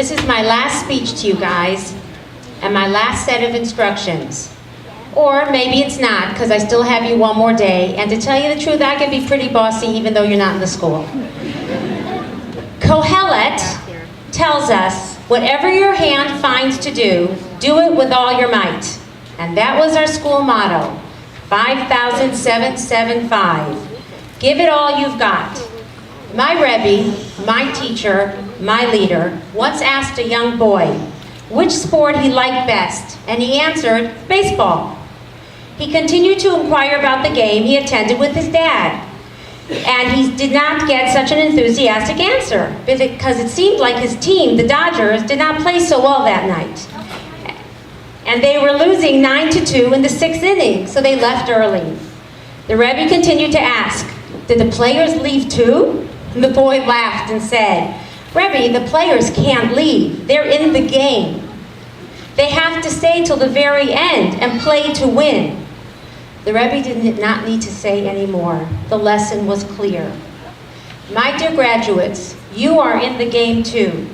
this is my last speech to you guys, and my last set of instructions. Or maybe it's not, because I still have you one more day, and to tell you the truth, I can be pretty bossy even though you're not in the school. Kohelet tells us, whatever your hand finds to do, do it with all your might. And that was our school motto, 5,775. Give it all you've got. My Rebbe, my teacher, my leader, once asked a young boy which sport he liked best, and he answered, baseball. He continued to inquire about the game he attended with his dad, and he did not get such an enthusiastic answer, because it seemed like his team, the Dodgers, did not play so well that night. And they were losing 9-2 in the 6th inning, so they left early. The Rebbe continued to ask, did the players leave too? And the boy laughed and said, Rebbe, the players can't leave. They're in the game. They have to stay till the very end and play to win. The Rebbe did not need to say any more. The lesson was clear. My dear graduates, you are in the game too.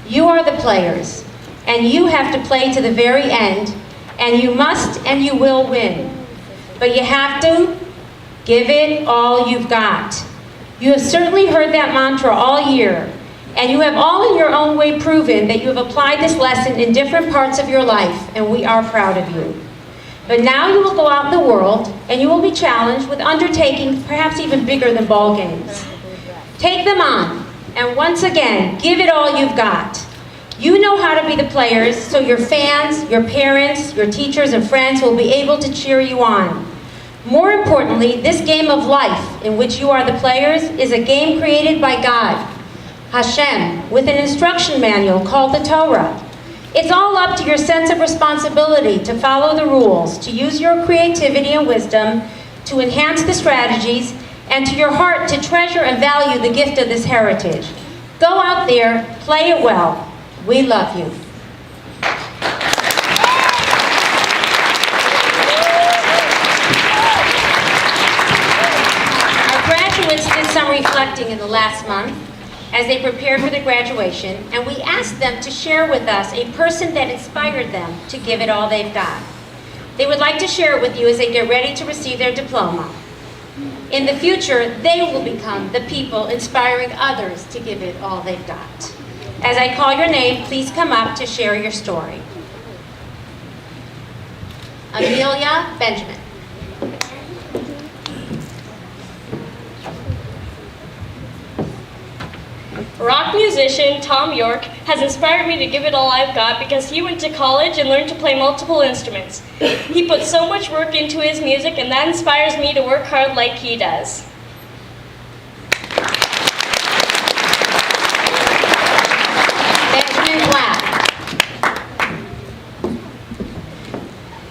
You are the players, and you have to play to the very end, and you must and you will win. But you have to give it all you've got. You have certainly heard that mantra all year, and you have all in your own way proven that you have applied this lesson in different parts of your life, and we are proud of you. But now you will go out in the world, and you will be challenged with undertakings perhaps even bigger than ball games. Take them on, and once again, give it all you've got. You know how to be the players, so your fans, your parents, your teachers and friends will be able to cheer you on. More importantly, this game of life in which you are the players is a game created by God, Hashem, with an instruction manual called the Torah. It's all up to your sense of responsibility to follow the rules, to use your creativity and wisdom, to enhance the strategies, and to your heart to treasure and value the gift of this heritage. Go out there, play it well. We love you. Our graduates did some reflecting in the last month as they prepared for their graduation, and we asked them to share with us a person that inspired them to give it all they've got. They would like to share it with you as they get ready to receive their diploma. In the future, they will become the people inspiring others to give it all they've got. As I call your name, please come up to share your story. Amelia Benjamin. Rock musician Tom York has inspired me to give it all I've got because he went to college and learned to play multiple instruments. He put so much work into his music, and that inspires me to work hard like he does.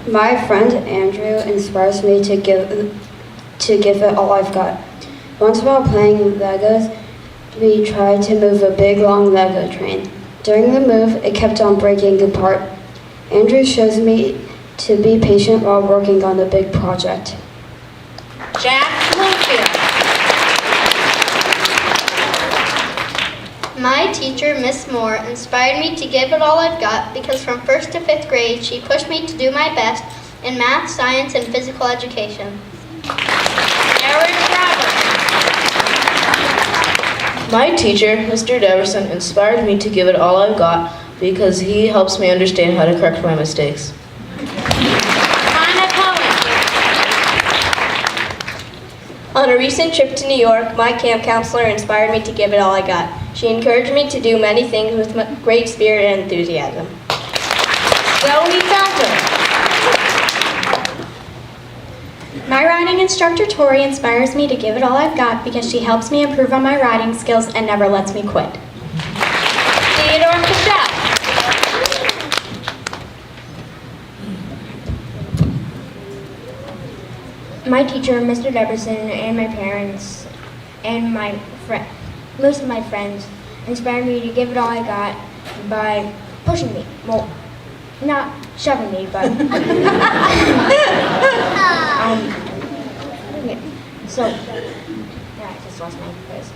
My friend Andrew inspires me to give it all I've got. Once while playing Legos, we tried to move a big long Lego train. During the move, it kept on breaking apart. Andrew shows me to be patient while working on the big project. Jack Bloomfield. My teacher, Miss Moore, inspired me to give it all I've got because from 1st to 5th grade, she pushed me to do my best in math, science, and physical education. Eric Roberts. My teacher, Mr. Deverson, inspired me to give it all I've got because he helps me understand how to correct my mistakes. On a recent trip to New York, my camp counselor inspired me to give it all I got. She encouraged me to do many things with great spirit and enthusiasm. Zoe Felder. My riding instructor, Tori, inspires me to give it all I've got because she helps me improve on my riding skills and never lets me quit. Theodore Cassell. My teacher, Mr. Deverson, and my parents, and most of my friends inspired me to give it all I got by pushing me. Well, not shoving me, but yeah. So, yeah, I just lost my place.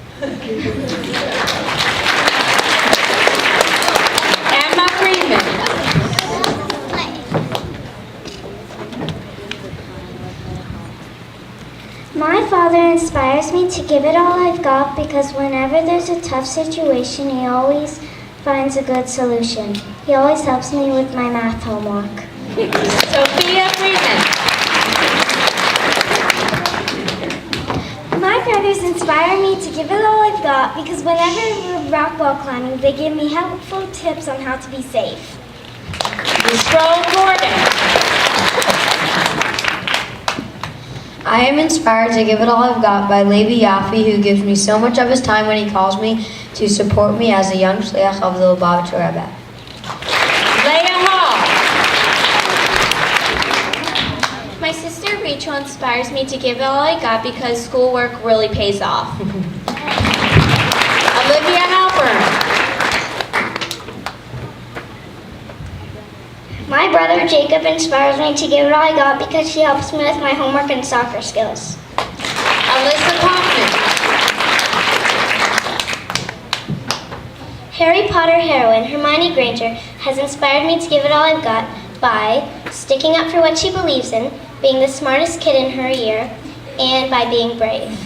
My father inspires me to give it all I've got because whenever there's a tough situation, he always finds a good solution. He always helps me with my math homework. Sophia Friedman. My brothers inspire me to give it all I've got because whenever we're rock wall climbing, they give me helpful tips on how to be safe. Stroll Morgan. I am inspired to give it all I've got by Levi Yaffe, who gives me so much of his time when he calls me to support me as a young shliach of the Lubavitcher Rebbe. Leah Hall. My sister Rachel inspires me to give it all I got because schoolwork really pays off. Olivia Halpern. My brother Jacob inspires me to give it all I got because he helps me with my homework and soccer skills. Alyssa Kaufman. Harry Potter heroine Hermione Granger has inspired me to give it all I've got by sticking up for what she believes in, being the smartest kid in her year, and by being brave.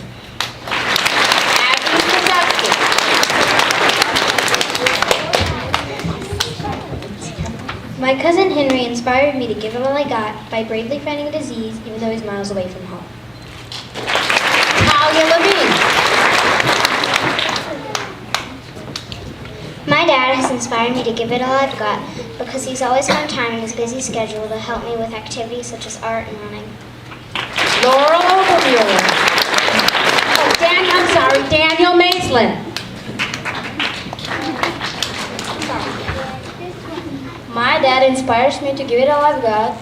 My cousin Henry inspired me to give it all I got by bravely fighting a disease even though he's miles away from home. Talia Levine. My dad has inspired me to give it all I've got because he's always found time in his busy schedule to help me with activities such as art and running. Laurel Overmule. Daniel Maitland. My dad inspires me to give it all I've got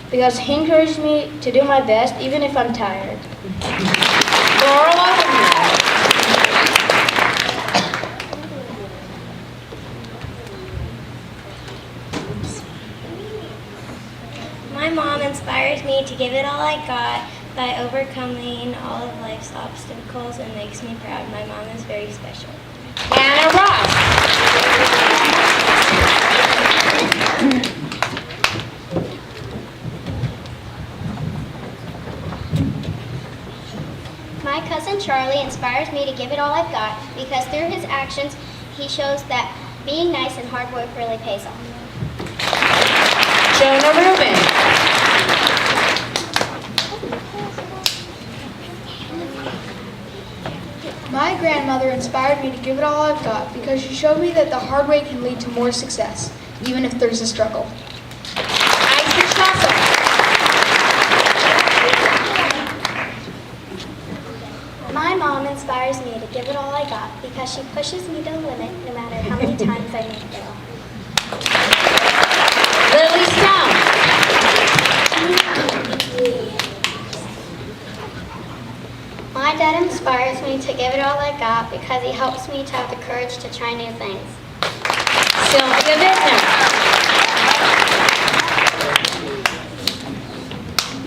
because he encourages me to do my best even if I'm tired. Laurel Overmule. My mom inspires me to give it all I got by overcoming all of life's obstacles and makes me proud. My mom is very special. Anna Ross. My cousin Charlie inspires me to give it all I've got because through his actions, he shows that being nice and hard work really pays off. Jonah Rubin. My grandmother inspired me to give it all I've got because she showed me that the hard way can lead to more success, even if there's a struggle. Isaac Schasser. My mom inspires me to give it all I got because she pushes me to the limit no matter how many times I may fail. Lily Stone. My dad inspires me to give it all I got because he helps me to have the courage to try new things. Sylvia Bittner.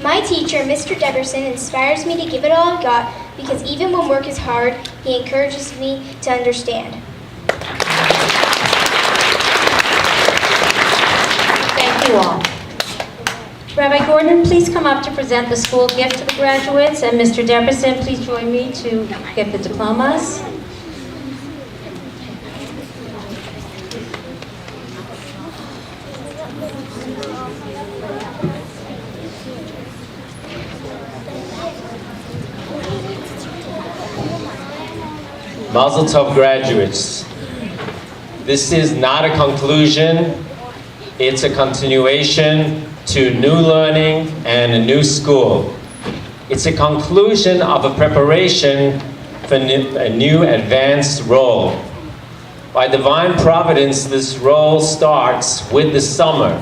My teacher, Mr. Deverson, inspires me to give it all I've got because even when work is hard, he encourages me to understand. Thank you all. Rabbi Gordon, please come up to present the school gift to the graduates, and Mr. Deverson, please join me to get the diplomas. Mazel Tov graduates. This is not a conclusion, it's a continuation to new learning and a new school. It's a conclusion of a preparation for a new advanced role. By divine providence, this role starts with the summer,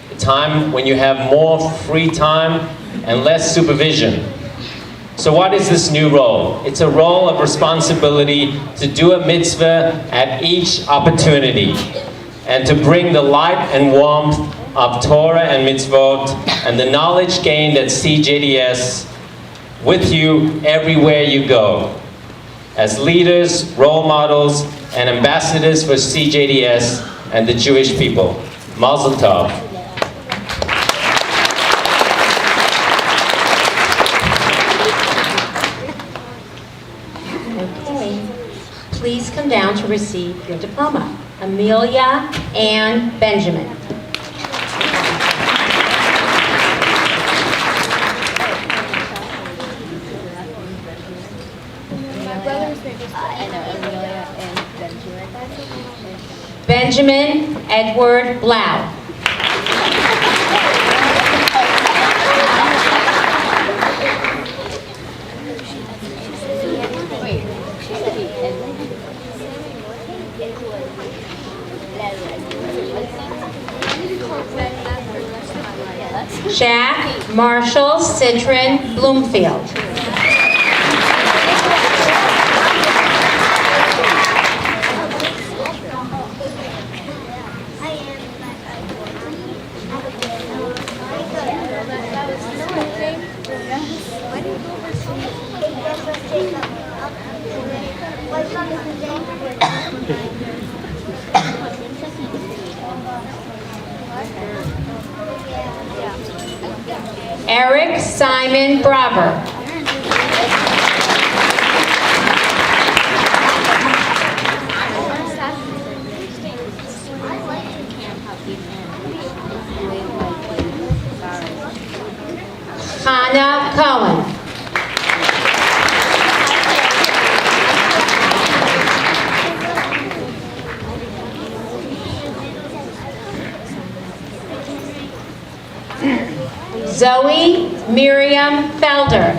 the time when you have more free time and less supervision. So what is this new role? It's a role of responsibility to do a mitzvah at each opportunity and to bring the light and warmth of Torah and mitzvot and the knowledge gained at CJDS with you everywhere you go. As leaders, role models, and ambassadors for CJDS and the Jewish people. Mazel Tov. please come down to receive your diploma. Amelia Ann Benjamin. Benjamin Edward Blau. Jack Marshall Citron Bloomfield. Eric Simon Braver. Hannah Cohen. Zoe Miriam Felder.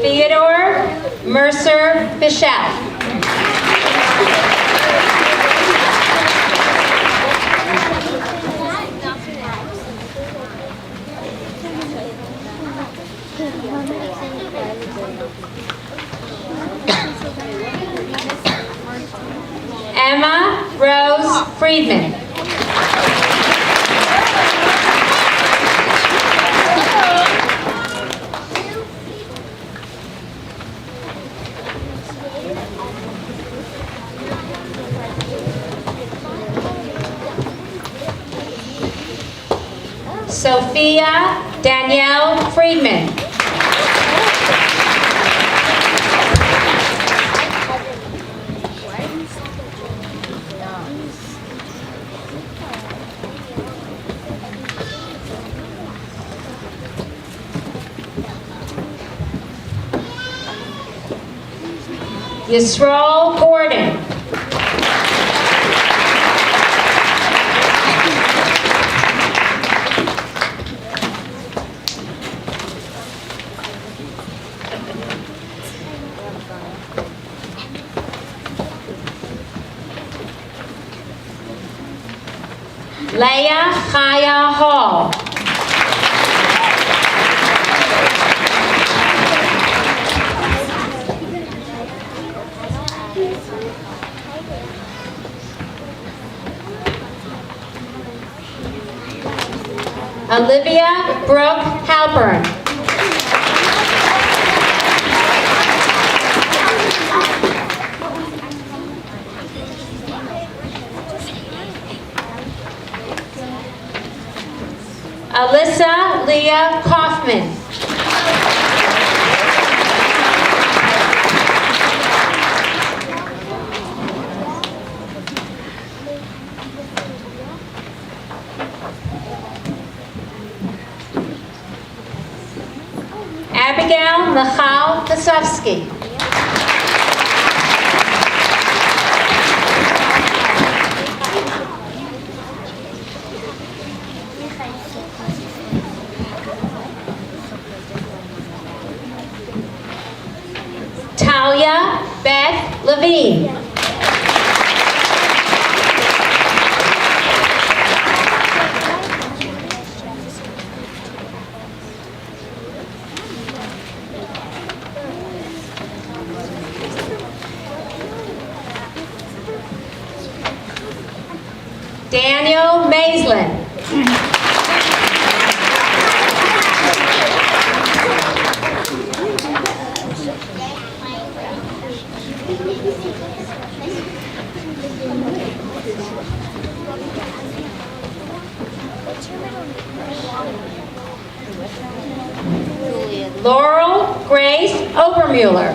Theodore Mercer Bichelle. Emma Rose Friedman. Sophia Danielle Friedman. Yisrael Gordon. Leah Chaya Hall. Olivia Brooke Halpern. Alyssa Leah Kaufman. Abigail Michal Kosovsky. Talia Beth Levine. Daniel Maislin. Laurel Grace Obermuller.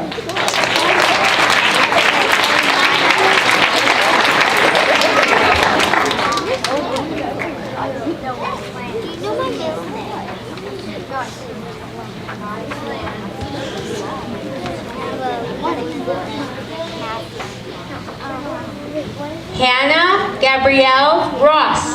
Hannah Gabrielle Ross.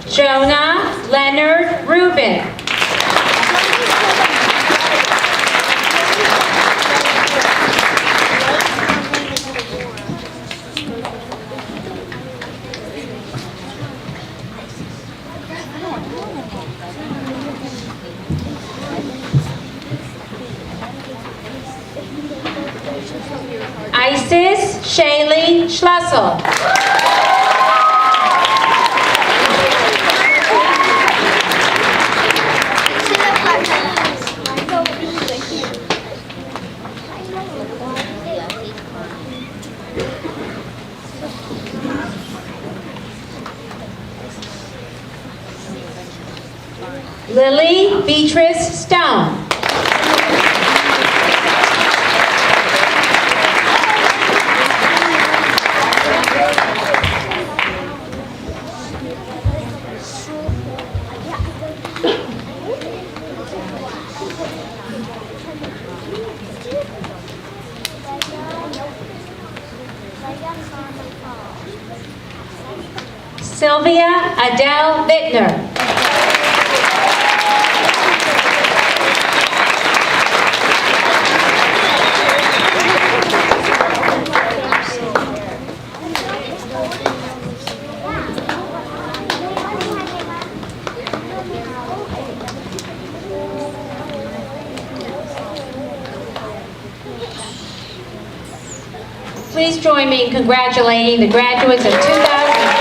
Jonah Leonard Rubin. Isis Shaylee Schlussel. Lily Beatrice Stone. Sylvia Adele Bittner. Please join me in congratulating the graduates of 2015.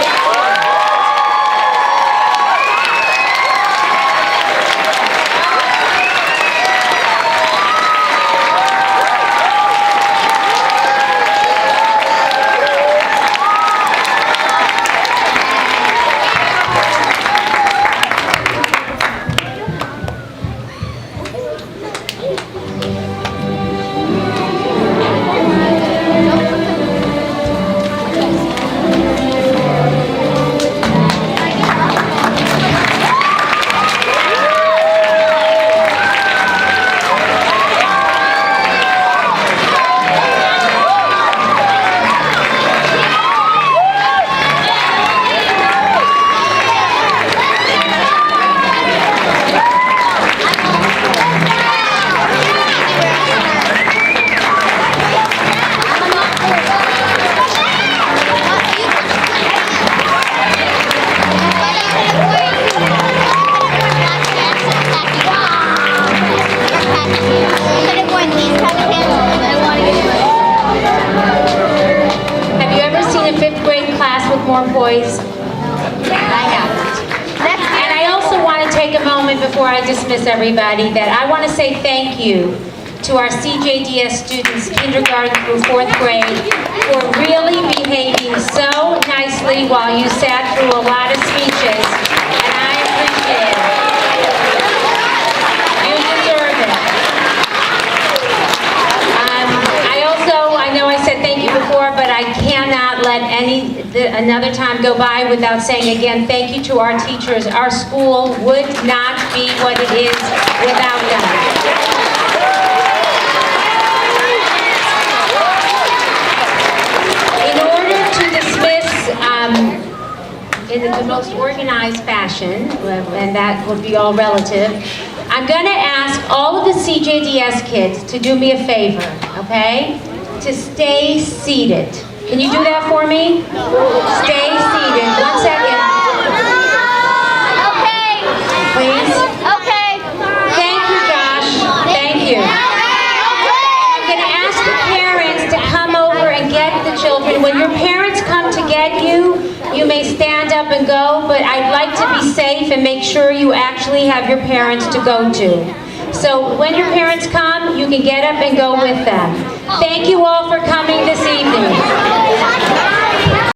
More boys? I haven't. And I also want to take a moment before I dismiss everybody that I want to say thank you to our CJDS students, kindergarten through 4th grade, for really behaving so nicely while you sat through a lot of speeches, and I appreciate it. You deserve it. I know I said thank you before, but I cannot let another time go by without saying again, thank you to our teachers. Our school would not be what it is without them. In order to dismiss in the most organized fashion, and that would be all relative, I'm going to ask all of the CJDS kids to do me a favor, okay? To stay seated. Can you do that for me? Stay seated. 1 second. Okay. Please. Okay. Thank you, Josh. sure you actually have your parents to go to. So when your parents come, you can get up and go with them. Thank you all for coming this evening.